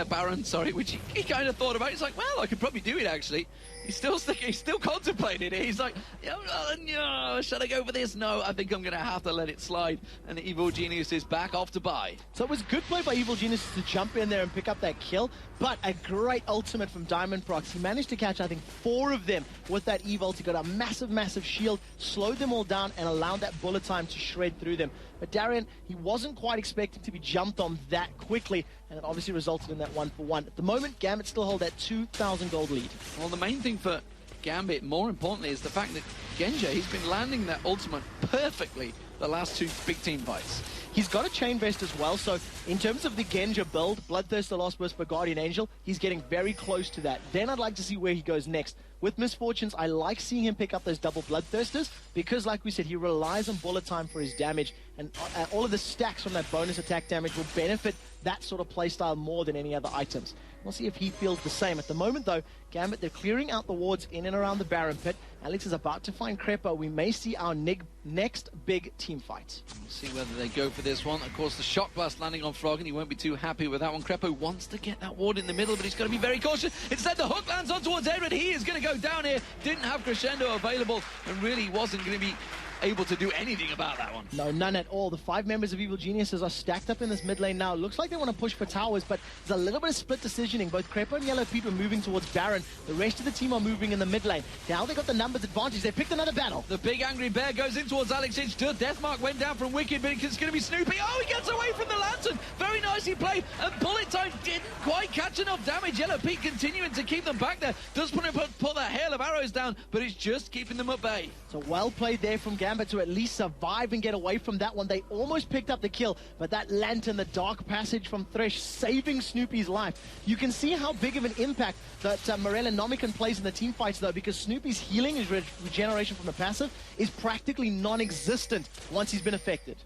Baron, which he kind of thought about. He's like, well, I could probably do it actually. He's still contemplating it. He's like, should I go for this? No, I think I'm going to have to let it slide. And the Evil Genius is back off to buy. So it was good play by Evil Genius to jump in there and pick up that kill, but a great ultimate from Diamond Prox. He managed to catch, I think, 4 of them with that Evil. He got a massive, massive shield, slowed them all down, and allowed that bullet time to shred through them. But Darian, he wasn't quite expecting to be jumped on that quickly, and it obviously resulted in that 1-for-1. At the moment, Gambit still hold that 2,000 gold lead. Well, the main thing for Gambit, more importantly, is the fact that Genja, he's been landing that ultimate perfectly the last 2 big team fights. He's got a chain vest as well, so in terms of the Genja build, Bloodthirster, Lost Whisper, Guardian Angel, he's getting very close to that. Then I'd like to see where he goes next. With Misfortunes, I like seeing him pick up those double Bloodthirsters because, like we said, he relies on bullet time for his damage, and all of the stacks from that bonus attack damage will benefit that sort of playstyle more than any other items. We'll see if he feels the same. At the moment, though, Gambit, they're clearing out the wards in and around the Baron pit. Alex is about to find Crepo. We may see our next big team fight. We'll see whether they go for this one. Of course, the Shock Blast landing on Frog, and he won't be too happy with that one. Crepo wants to get that ward in the middle, but he's got to be very cautious. Instead, the hook lands on towards Edward. He is going to go down here. Didn't have Crescendo available, and really wasn't going to be able to do anything about that one. No, none at all. The 5 members of Evil Geniuses are stacked up in this mid lane now. Looks like they want to push for towers, but there's a little bit of split decisioning. Both Crepo and Yellow Pete were moving towards Baron. The rest of the team are moving in the mid lane. Now they got the numbers advantage. They picked another battle. The big angry bear goes in towards Alex Inch. Deathmark went down from Wicked, but it's going to be Snoopy. Oh, he gets away from the Lantern. Very nicely played. And Bullet Time didn't quite catch enough damage. Yellow Pete continuing to keep them back there. Does put that hail of arrows down, but it's just keeping them at bay. So well played there from Gambit to at least survive and get away from that one. They almost picked up the kill, but that Lantern, the Dark Passage from Thresh, saving Snoopy's life. You can see how big of an impact that Morella Nomican plays in the team fights, though, because Snoopy's healing, his regeneration from the passive, is practically non-existent once he's been affected.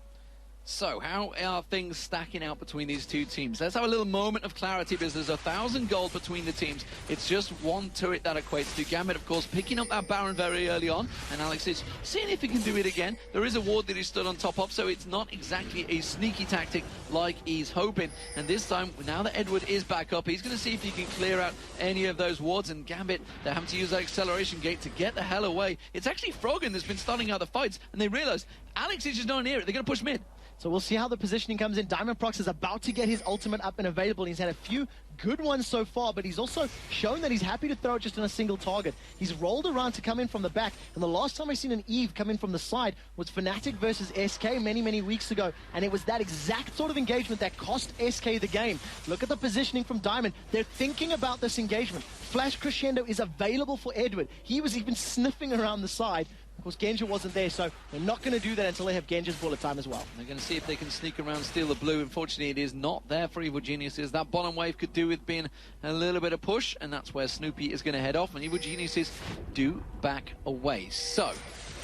So, how are things stacking out between these two teams? Let's have a little moment of clarity, because there's 1,000 gold between the teams. It's just one turret that equates to. Gambit, of course, picking up that Baron very early on, and Alex is seeing if he can do it again. There is a ward that he stood on top of, so it's not exactly a sneaky tactic like he's hoping. And this time, now that Edward is back up, he's going to see if he can clear out any of those wards. And Gambit, they're having to use that acceleration gate to get the hell away. It's actually Froggen that's been starting out the fights, and they realize Alex is just not near it. They're going to push mid. So we'll see how the positioning comes in. Diamond Prox is about to get his ultimate up and available. He's had a few good ones so far, but he's also shown that he's happy to throw it just on a single target. He's rolled around to come in from the back, and the last time I seen an Eve come in from the side was Fnatic versus SK many weeks ago, and it was that exact sort of engagement that cost SK the game. Look at the positioning from Diamond. They're thinking about this engagement. Flash Crescendo is available for Edward. He was even sniffing around the side. Of course, Genja wasn't there, so they're not going to do that until they have Genja's bullet time as well. They're going to see if they can sneak around, steal the blue. Unfortunately, it is not there for Evil Geniuses. That bottom wave could do with being a little bit of push, and that's where Snoopy is going to head off, and Evil Geniuses do back away. So,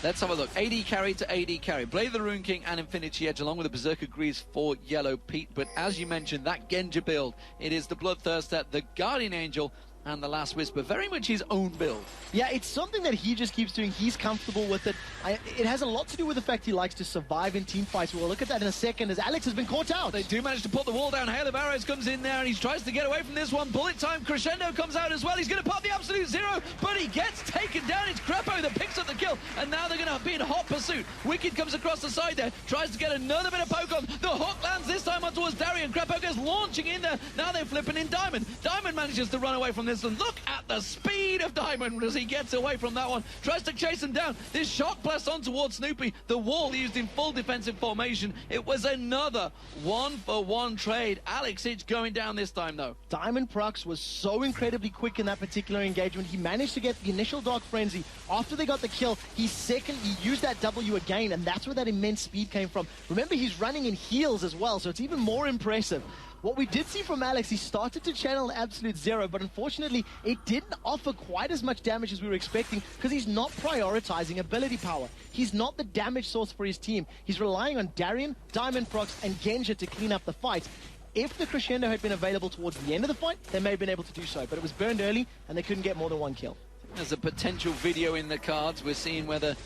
let's have a look. AD carry to AD carry. Blade the Rune King and Infinity Edge, along with the Berserker Greaves for Yellow Pete. But as you mentioned, that Genja build, it is the Bloodthirster, the Guardian Angel, and the Last Whisper. Very much his own build. Yeah, it's something that he just keeps doing. He's comfortable with it. It has a lot to do with the fact he likes to survive in team fights. We'll look at that in a second as Alex has been caught out. They do manage to put the wall down. Hail of Arrows comes in there, and he tries to get away from this one. Bullet Time Crescendo comes out as well. He's going to pop the absolute zero, but he gets taken down. It's Crepo that picks up the kill, and now they're going to be in hot pursuit. Wicked comes across the side there, tries to get another bit of poke on. The hook lands this time on towards Darian. Crepo goes launching in there. Now they're flipping in Diamond. Diamond manages to run away from this, and look at the speed of Diamond as he gets away from that one. Tries to chase him down. This shock blast on towards Snoopy. The wall used in full defensive formation. It was another one-for-one trade. Alex Itch going down this time, though. Diamond Prox was so incredibly quick in that particular engagement. He managed to get the initial Dark Frenzy. After they got the kill, he used that W again, and that's where that immense speed came from. Remember, he's running in heels as well, so it's even more impressive. What we did see from Alex, he started to channel an absolute zero, but unfortunately, it didn't offer quite as much damage as we were expecting because he's not prioritizing ability power. He's not the damage source for his team. He's relying on Darian, Diamond Prox, and Genja to clean up the fight. If the Crescendo had been available towards the end of the fight, they may have been able to do so, but it was burned early, and they couldn't get more than one kill. There's a potential video in the cards. We're seeing whether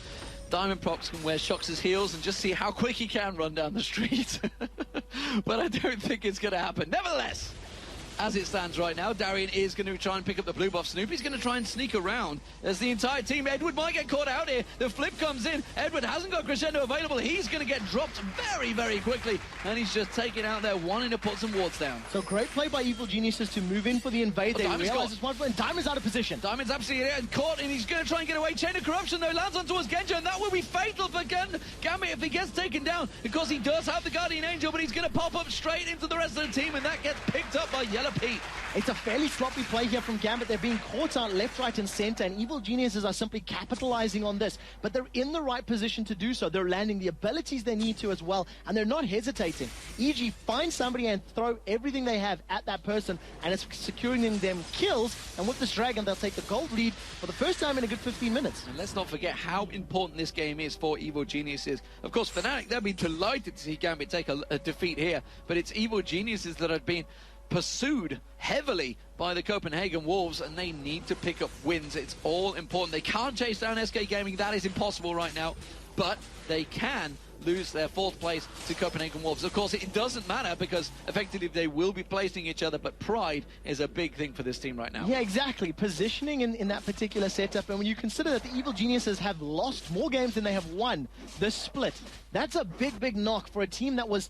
Diamond Prox can wear Shox's heels and just see how quick he can run down the street. But I don't think it's going to happen. Nevertheless, as it stands right now, Darian is going to try and pick up the blue buff. Snoopy's going to try and sneak around as the entire team. Edward might get caught out here. The flip comes in. Edward hasn't got Crescendo available. He's going to get dropped very quickly, and he's just taken out there, wanting to put some wards down. So great play by Evil Geniuses to move in for the invade. They realize it's one for, and Diamond's out of position. Diamond's absolutely caught, and he's going to try and get away. Chain of Corruption, though, lands on towards Genja, and that will be fatal for Gambit if he gets taken down, because he does have the Guardian Angel, but he's going to pop up straight into the rest of the team, and that gets picked up by Yellow Pete. It's a fairly sloppy play here from Gambit. They're being caught out left, right, and center, and Evil Geniuses are simply capitalizing on this. But they're in the right position to do so. They're landing the abilities they need to as well, and they're not hesitating. EG, find somebody and throw everything they have at that person, and it's securing them kills. And with this Dragon, they'll take the gold lead for the first time in a good 15 minutes. And let's not forget how important this game is for Evil Geniuses. Of course, Fnatic, they'll be delighted to see Gambit take a defeat here, but it's Evil Geniuses that have been pursued heavily by the Copenhagen Wolves, and they need to pick up wins. It's all important. They can't chase down SK Gaming. That is impossible right now. but they can lose their 4th place to Copenhagen Wolves. Of course, it doesn't matter because effectively they will be placing each other, but pride is a big thing for this team right now. Yeah, exactly. Positioning in that particular setup, and when you consider that the Evil Geniuses have lost more games than they have won this split, that's a big knock for a team that was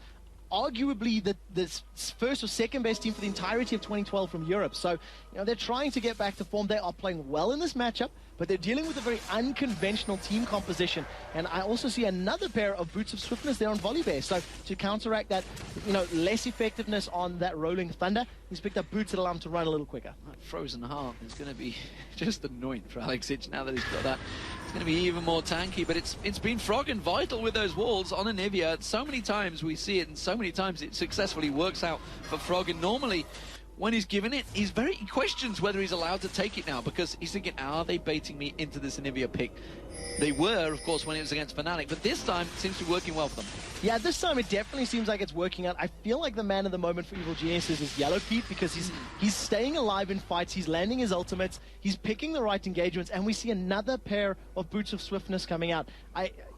arguably the first or second best team for the entirety of 2012 from Europe. So, they're trying to get back to form. They are playing well in this matchup, but they're dealing with a very unconventional team composition. And I also see another pair of Boots of Swiftness there on Volibear. So to counteract that, less effectiveness on that Rolling Thunder, he's picked up Boots that allow him to run a little quicker. That Frozen Heart is going to be just annoying for Alexic now that he's got that. It's going to be even more tanky, but it's been Froggen vital with those walls on Anivia. So many times we see it, and so many times it successfully works out for Froggen. Normally, when he's given it, he questions whether he's allowed to take it now, because he's thinking, are they baiting me into this Anivia pick? They were, of course, when it was against Fnatic, but this time it seems to be working well for them. Yeah, this time it definitely seems like it's working out. I feel like the man of the moment for Evil Geniuses is Yellow Pete, because he's staying alive in fights, he's landing his ultimates, he's picking the right engagements, and we see another pair of Boots of Swiftness coming out.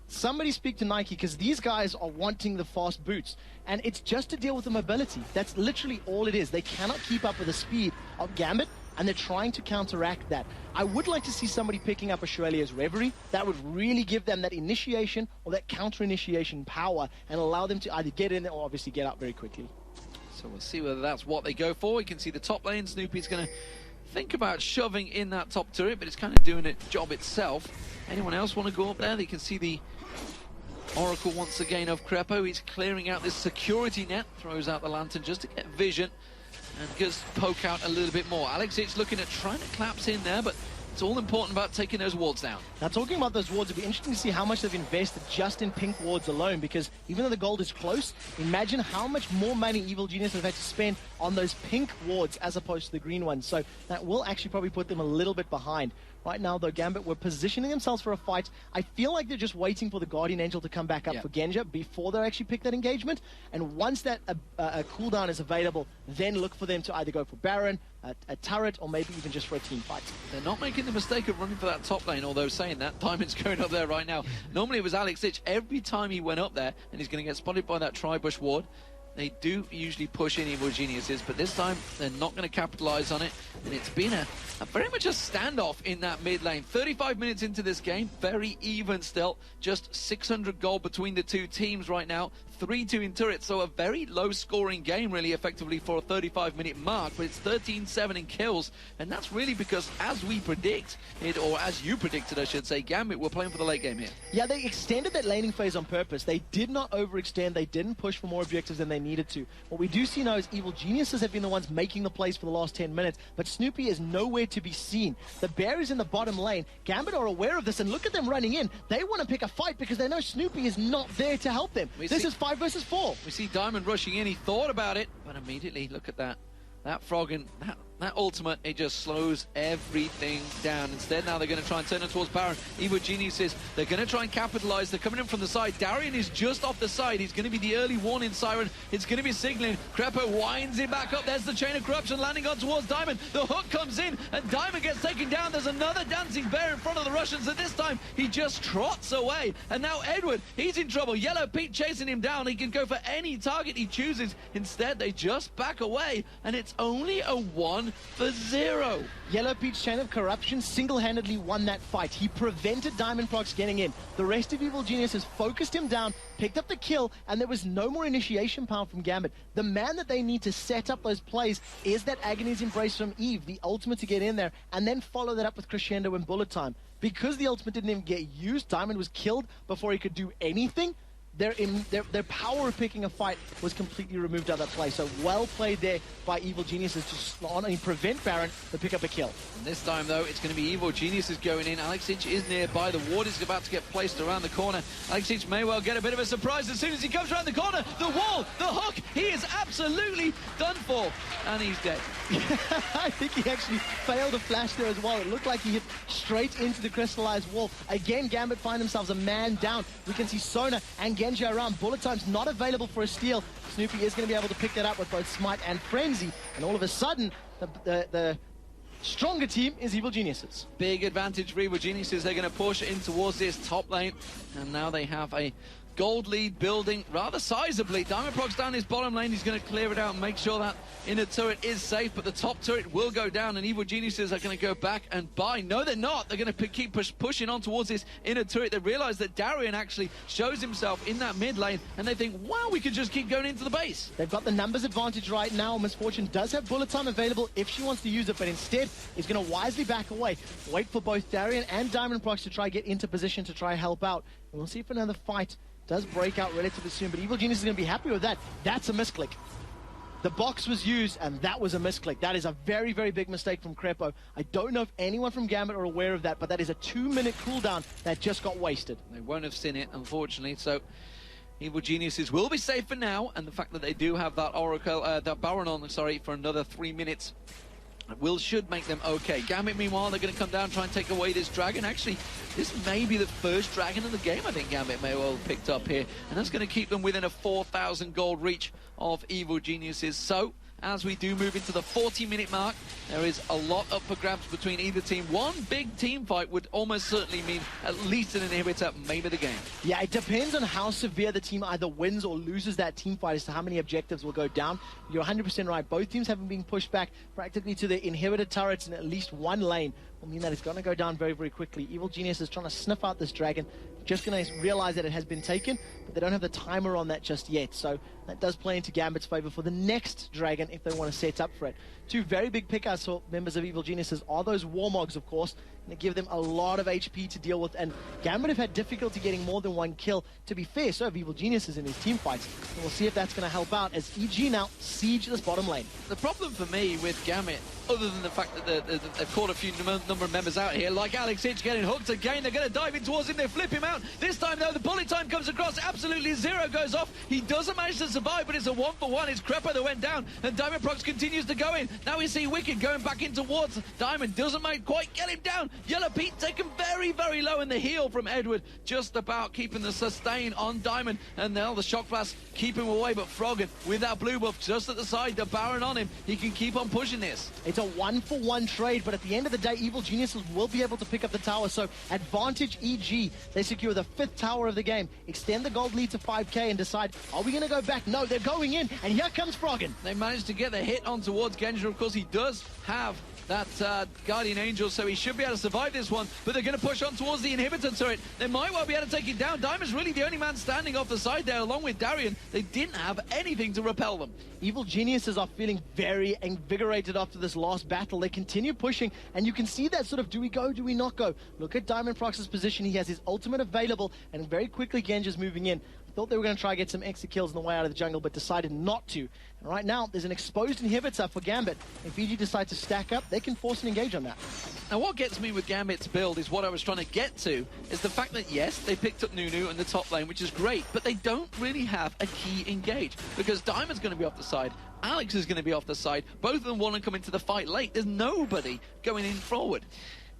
Somebody speak to Nike, because these guys are wanting the fast boots, and it's just to deal with the mobility. That's literally all it is. They cannot keep up with the speed of Gambit, and they're trying to counteract that. I would like to see somebody picking up Australia's Reverie. That would really give them that initiation or that counter-initiation power and allow them to either get in or obviously get out very quickly. So we'll see whether that's what they go for. You can see the top lane. Snoopy's going to think about shoving in that top turret, but it's kind of doing its job itself. Anyone else want to go up there? They can see the Oracle once again of Crepo. He's clearing out this security net, throws out the lantern just to get vision and just poke out a little bit more. Alexic looking at trying to collapse in there, but it's all important about taking those wards down. Now, talking about those wards, it'd be interesting to see how much they've invested just in pink wards alone, because even though the gold is close, imagine how much more money Evil Genius have had to spend on those pink wards as opposed to the green ones. So that will actually probably put them a little bit behind. Right now, though, Gambit were positioning themselves for a fight. I feel like they're just waiting for the Guardian Angel to come back up for Genja before they actually pick that engagement. And once that a cooldown is available, then look for them to either go for Baron, a turret, or maybe even just for a team fight. They're not making the mistake of running for that top lane, although saying that, Diamond's going up there right now. Normally it was Alexic. Every time he went up there, and he's going to get spotted by that Tribush ward, they do usually push in Evil Geniuses, but this time they're not going to capitalize on it, and it's been a very much a standoff in that mid lane. 35 minutes into this game, very even still, just 600 gold between the two teams right now, 3-2 in turrets, so a very low scoring game really effectively for a 35-minute mark, but it's 13-7 in kills, and that's really because as we predict it, or as you predicted I should say, Gambit were playing for the late game here. Yeah, they extended that laning phase on purpose. They did not overextend, they didn't push for more objectives than they needed to. What we do see now is Evil Geniuses have been the ones making the plays for the last 10 minutes, but Snoopy is nowhere to be seen. The bear is in the bottom lane. Gambit are aware of this, and look at them running in. They want to pick a fight because they know Snoopy is not there to help them. This is 5 versus 4. We see Diamond rushing in. He thought about it, but immediately, look at that. That Froggen, that ultimate, it just slows everything down. Instead, now they're going to try and turn it towards Baron. Evil Geniuses, they're going to try and capitalize. They're coming in from the side. Darian is just off the side. He's going to be the early warning siren. It's going to be signaling. Crepo winds it back up. There's the chain of corruption landing on towards Diamond. The hook comes in, and Diamond gets taken down. There's another dancing bear in front of the Russians, and this time he just trots away. And now Edward, he's in trouble. Yellow Pete chasing him down. He can go for any target he chooses. Instead, they just back away, and it's only a 1-0. Yellow Pete's chain of corruption single-handedly won that fight. He prevented Diamond Prox getting in. The rest of Evil Geniuses focused him down, picked up the kill, and there was no more initiation power from Gambit. The man that they need to set up those plays is that Agony's Embrace from Eve, the ultimate to get in there, and then follow that up with Crescendo and Bullet Time. Because the ultimate didn't even get used, Diamond was killed before he could do anything. Their power of picking a fight was completely removed out of that play. So well played there by Evil Geniuses to not only prevent Baron, but pick up a kill. And this time, though, it's going to be Evil Geniuses going in. Alexic is nearby. The ward is about to get placed around the corner. Alexic may well get a bit of a surprise as soon as he comes around the corner. The wall, the hook, he is absolutely done for. And he's dead. I think he actually failed a flash there as well. It looked like he hit straight into the crystallized wall. Again, Gambit find themselves a man down. We can see Sona and Genja around. Bullet Time's not available for a steal. Snoopy is going to be able to pick that up with both Smite and Frenzy. And all of a sudden, the Stronger team is Evil Geniuses. Big advantage for Evil Geniuses. They're going to push in towards this top lane. And now they have a gold lead building rather sizably. Diamondprox down his bottom lane. He's going to clear it out and make sure that inner turret is safe. But the top turret will go down. And Evil Geniuses are going to go back and buy. No, they're not. They're going to keep pushing on towards this inner turret. They realize that Darian actually shows himself in that mid lane. And they think, wow, we could just keep going into the base. They've got the numbers advantage right now. Misfortune does have bullet time available if she wants to use it. But instead, is going to wisely back away. Wait for both Darian and Diamondprox to try get into position to try help out. And we'll see if another fight does break out relatively soon, but Evil Genius is going to be happy with that. That's a misclick. The box was used, and that was a misclick. That is a very, very big mistake from Crepo. I don't know if anyone from Gambit are aware of that, but that is a 2-minute cooldown that just got wasted. They won't have seen it, unfortunately, so Evil Geniuses will be safe for now, and the fact that they do have that Oracle, that Baron on, sorry, for another 3 minutes should make them okay. Gambit, meanwhile, they're going to come down and try and take away this dragon. Actually, this may be the first dragon in the game I think Gambit may well have picked up here. And that's going to keep them within a 4,000 gold reach of Evil Geniuses. So, as we do move into the 40-minute mark, there is a lot up for grabs between either team. One big team fight would almost certainly mean at least an inhibitor, maybe the game. Yeah, it depends on how severe the team either wins or loses that team fight as to how many objectives will go down. You're 100% right. Both teams haven't been pushed back practically to the inhibitor turrets in at least one lane. Will mean that it's going to go down very, very quickly. Evil Genius is trying to sniff out this dragon. Just going to realize that it has been taken, but they don't have the timer on that just yet. So that does play into Gambit's favor for the next dragon if they want to set up for it. Two very big pickouts for members of Evil Geniuses are those Warmogs, of course. Going to give them a lot of HP to deal with. And Gambit have had difficulty getting more than one kill. To be fair, so have Evil Geniuses in these team fights. And we'll see if that's going to help out as EG now siege this bottom lane. The problem for me with Gambit, other than the fact that they've caught a few number of members out here, like Alex Hitch getting hooked again, they're going to dive in towards him, they flip him out. This time, though, the bullet time comes across, absolutely zero goes off. He doesn't manage to survive, but it's a 1-for-1. It's Crepo that went down, and Diamondprox continues to go in. Now we see Wicked going back in towards Diamond. Doesn't quite get him down. Yellow Pete taken very, very low, in the heal from Edward just about keeping the sustain on Diamond. And now the Shock Blast keep him away, but Froggen with that blue buff just at the side, the Baron on him. He can keep on pushing this. It's a 1-for-1 trade, but at the end of the day, Evil Geniuses will be able to pick up the tower. So advantage EG. They secure the 5th tower of the game, extend the gold lead to 5k, and decide, are we going to go back? No, they're going in, and here comes Froggen. They managed to get the hit on towards Genja. Of course, he does have that Guardian Angel, so he should be able to survive this one, but they're going to push on towards the inhibitor turret. They might well be able to take it down. Diamond's really the only man standing off the side there, along with Darian. They didn't have anything to repel them. Evil Geniuses are feeling very invigorated after this last battle. They continue pushing, and you can see that sort of, do we go, do we not go? Look at Diamondprox's position. He has his ultimate available, and very quickly Genja's moving in. Thought they were going to try and get some extra kills on the way out of the jungle, but decided not to. And right now, there's an exposed inhibitor for Gambit. If EG decide to stack up, they can force an engage on that. Now, what gets me with Gambit's build is what I was trying to get to, is the fact that, yes, they picked up Nunu in the top lane, which is great, but they don't really have a key engage, because Diamond's going to be off the side, Alex is going to be off the side, both of them want to come into the fight late. There's nobody going in forward.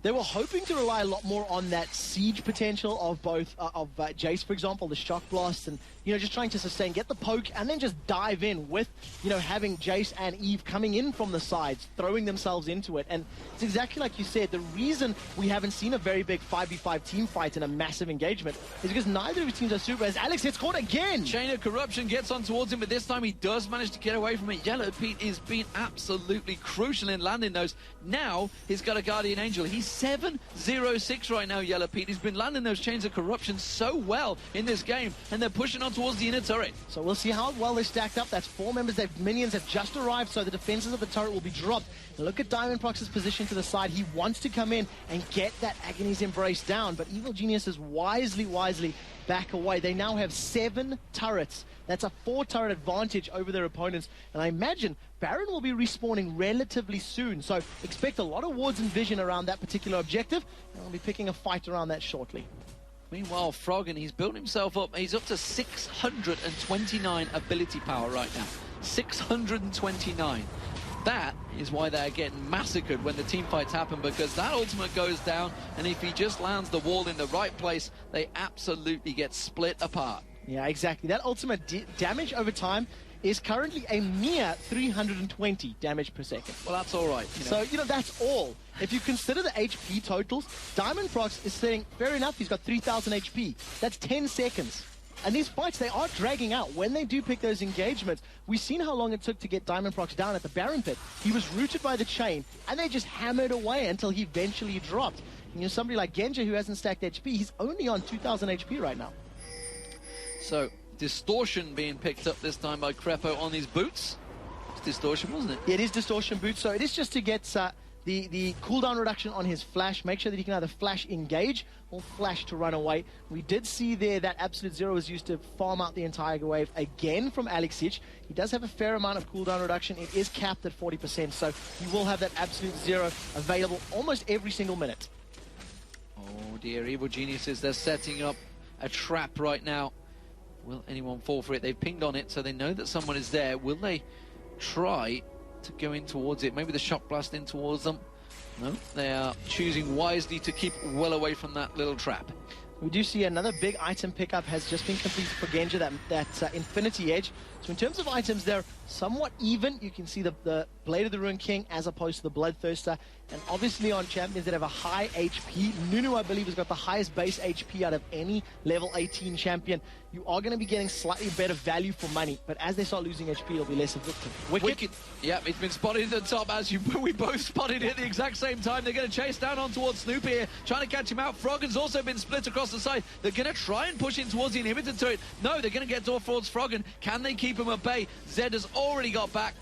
They were hoping to rely a lot more on that siege potential of both Jace, for example, the Shock Blast, and just trying to sustain, get the poke, and then just dive in with having Jace and Eve coming in from the sides, throwing themselves into it. And it's exactly like you said, the reason we haven't seen a very big 5v5 team fight in a massive engagement is because neither of the teams are super. As Alex gets caught again, Chain of Corruption gets on towards him, but this time he does manage to get away from it. Yellow Pete is being absolutely crucial in landing those. Now he's got a Guardian Angel. He's 7-0-6 right now, Yellow Pete. He's been landing those Chains of Corruption so well in this game, and they're pushing on towards the inner turret. So we'll see how well they stacked up. That's 4 members. Their minions have just arrived, so the defenses of the turret will be dropped. Now look at Diamondprox's position to the side. He wants to come in and get that Agony's Embrace down, but Evil Geniuses wisely back away. They now have 7 turrets. That's a 4-turret advantage over their opponents, and I imagine Baron will be respawning relatively soon, so expect a lot of wards and vision around that particular objective, and we'll be picking a fight around that shortly. Meanwhile, Froggen, he's built himself up. He's up to 629 ability power right now. 629. That is why they're getting massacred when the team fights happen, because that ultimate goes down, and if he just lands the wall in the right place, they absolutely get split apart. Yeah, exactly. That ultimate damage over time is currently a mere 320 damage per second. Well, that's all right. So, that's all. If you consider the HP totals, Diamond Prox is saying, fair enough, he's got 3,000 HP. That's 10 seconds. And these fights, they are dragging out. When they do pick those engagements, we've seen how long it took to get Diamond Prox down at the Baron Pit. He was rooted by the chain, and they just hammered away until he eventually dropped. And, somebody like Genja, who hasn't stacked HP, he's only on 2,000 HP right now. So, Distortion being picked up this time by Crepo on his boots. It's Distortion, wasn't it? Yeah, it is Distortion boots, so it is just to get the cooldown reduction on his flash. Make sure that he can either flash engage or flash to run away. We did see there that Absolute Zero was used to farm out the entire wave again from Alexic. He does have a fair amount of cooldown reduction. It is capped at 40%, so you will have that Absolute Zero available almost every single minute. Oh dear, Evil Geniuses, they're setting up a trap right now. Will anyone fall for it? They've pinged on it, so they know that someone is there. Will they try to go in towards it? Maybe the shock blast in towards them. No, they are choosing wisely to keep well away from that little trap. We do see another big item pickup has just been completed for Genja, that Infinity Edge. So in terms of items, they're somewhat even. You can see the Blade of the Ruined King as opposed to the Bloodthirster. And obviously on champions that have a high HP, Nunu, I believe, has got the highest base HP out of any level 18 champion. You are going to be getting slightly better value for money, but as they start losing HP, it'll be less effective. Wicked. Yeah, it's been spotted at the top, as we both spotted it at the exact same time. They're going to chase down on towards Snoop here, trying to catch him out. Froggen's also been split across the side. They're going to try and push in towards the inhibitor turret. No, they're going to get towards Froggen. Can they keep him at bay? Zed has already got back,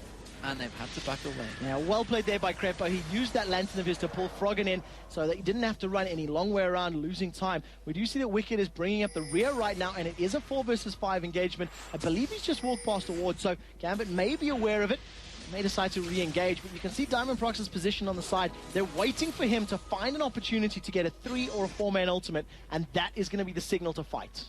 and they've had to back away. Yeah, well played there by Crepo. He used that Lantern of his to pull Froggen in so that he didn't have to run any long way around, losing time. We do see that Wicked is bringing up the rear right now, and it is a 4 versus 5 engagement. I believe he's just walked past the ward, so Gambit may be aware of it. May decide to re-engage, but you can see Diamond Prox's position on the side. They're waiting for him to find an opportunity to get a 3 or a 4-man ultimate, and that is going to be the signal to fight.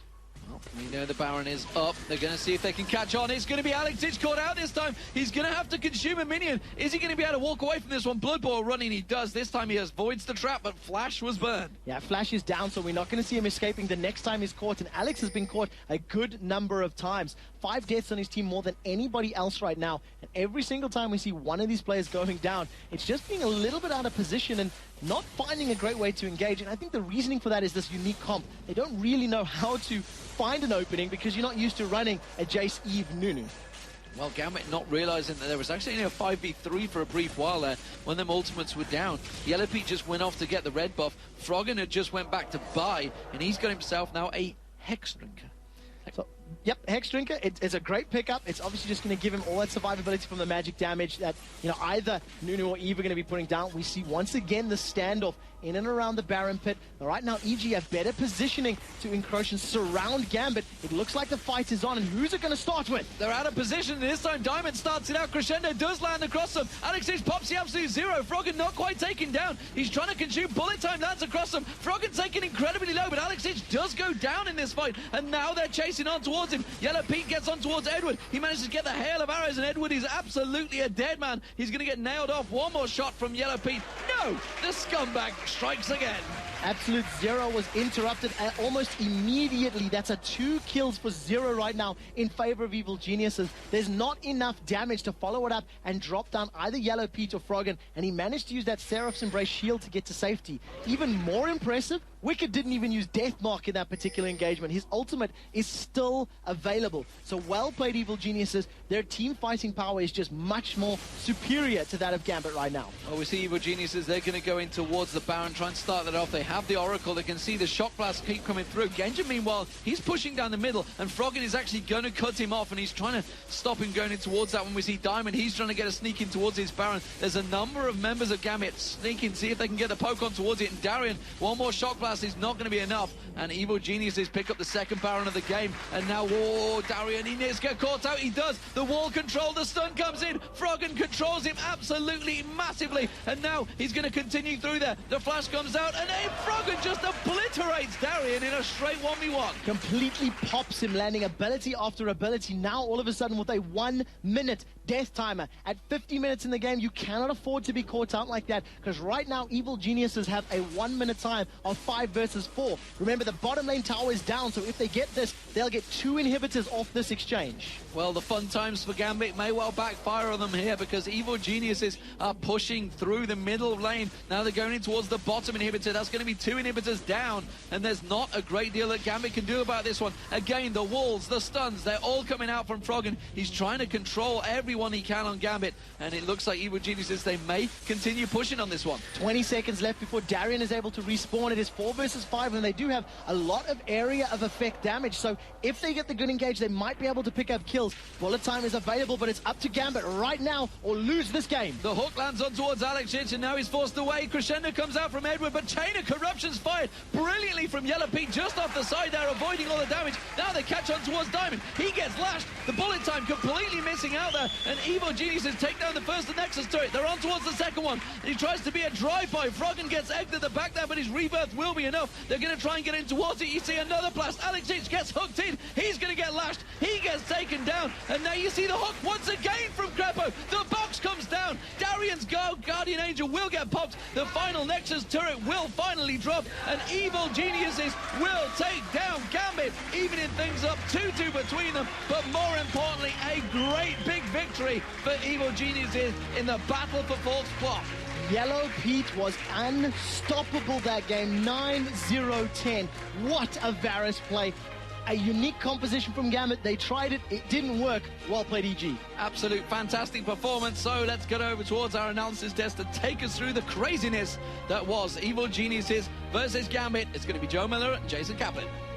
Well, we know the Baron is up. They're going to see if they can catch on. It's going to be Alexic caught out this time. He's going to have to consume a minion. Is he going to be able to walk away from this one? Blood Boil running, he does. This time he avoids the trap, but Flash was burned. Yeah, Flash is down, so we're not going to see him escaping the next time he's caught, and Alex has been caught a good number of times. 5 deaths on his team, more than anybody else right now, and every single time we see one of these players going down, it's just being a little bit out of position and not finding a great way to engage. And I think the reasoning for that is this unique comp. They don't really know how to find an opening because you're not used to running a Jace, Eve, Nunu. Well, Gambit not realizing that there was actually only a 5v3 for a brief while there when them ultimates were down. Yellow Pete just went off to get the red buff. Froggen had just went back to buy, and he's got himself now a Hex Drinker. So, yep, Hex Drinker, it's a great pickup. It's obviously just going to give him all that survivability from the magic damage that, either Nunu or Eve are going to be putting down. We see once again the standoff in and around the Baron Pit. Right now, EG have better positioning to encroach and surround Gambit. It looks like the fight is on, and who's it going to start with? They're out of position, and this time Diamond starts it out. Crescendo does land across them. Alexic pops the Absolute Zero. Froggen not quite taken down. He's trying to consume. Bullet time lands across them. Froggen taken incredibly low, but Alexic does go down in this fight, and now they're chasing on towards him. Yellow Pete gets on towards Edward. He manages to get the hail of arrows, and Edward is absolutely a dead man. He's going to get nailed off. One more shot from Yellow Pete. No! The scumbag strikes again. Absolute Zero was interrupted almost immediately. That's a 2 kills for Zero right now in favor of Evil Geniuses. There's not enough damage to follow it up and drop down either Yellow Pete or Froggen, and he managed to use that Seraph's Embrace shield to get to safety. Even more impressive, Wicked didn't even use Death Mark in that particular engagement. His ultimate is still available. So well played, Evil Geniuses. Their team fighting power is just much more superior to that of Gambit right now. Well, we see Evil Geniuses. They're going to go in towards the Baron, try and start that off. They have the Oracle. They can see the Shock Blast keep coming through. Genja, meanwhile, he's pushing down the middle, and Froggen is actually going to cut him off, and he's trying to stop him going in towards that. When we see Diamond, he's trying to get a sneak in towards his Baron. There's a number of members of Gambit sneaking, see if they can get the poke on towards it, and Darian, one more Shock Blast is not going to be enough, and Evil Geniuses pick up the second Baron of the game, and now, whoa, Darian, he needs to get caught out. He does. The wall control, the stun comes in. Froggen controls him absolutely massively, and now he's going to continue through there. The flash comes out, and Froggen just obliterates Darian in a straight 1v1. Completely pops him, landing ability after ability. Now, all of a sudden, with a 1-minute death timer. At 50 minutes in the game, you cannot afford to be caught out like that, because right now, Evil Geniuses have a 1-minute time of 5 5 versus 4. Remember, the bottom lane tower is down, so if they get this, they'll get 2 inhibitors off this exchange. Well, the fun times for Gambit may well backfire on them here because Evil Geniuses are pushing through the middle lane. Now they're going in towards the bottom inhibitor. That's going to be 2 inhibitors down, and there's not a great deal that Gambit can do about this one. Again, the walls, the stuns, they're all coming out from Froggen. He's trying to control everyone he can on Gambit, and it looks like Evil Geniuses, they may continue pushing on this one. 20 seconds left before Darien is able to respawn. It is 4 versus 5, and they do have a lot of area of effect damage, so if they get the good engage, they might be able to pick up kills. Bullet time is available, but it's up to Gambit right now or lose this game. The hook lands on towards Alex Hitch, and now he's forced away. Crescendo comes out from Edward, but Chain of Corruption's fired brilliantly from Yellow Pete just off the side there, avoiding all the damage. Now they catch on towards Diamond. He gets lashed. The bullet time completely missing out there, and Evil Geniuses take down the first Nexus turret. They're on towards the second one. He tries to be a drive-by. Froggen gets egged at the back there, but his rebirth will be enough. They're going to try and get in towards it. You see another blast. Alex Hitch gets hooked in. He's going to get lashed. He gets taken down, and now you see the hook once again from Crepo. The box comes down. Darian's Guardian Angel will get popped. The final Nexus turret will finally drop, and Evil Geniuses will take down Gambit, evening things up 2-2 between them, but more importantly, a great big victory for Evil Geniuses in the battle for fourth spot. Yellow Pete was unstoppable that game, 9-0-10. What a Varus play. A unique composition from Gambit. They tried it, it didn't work. Well played, EG. Absolute fantastic performance. So let's get over towards our analysis desk to take us through the craziness that was Evil Geniuses versus Gambit. It's going to be Joe Miller and Jason Kaplan.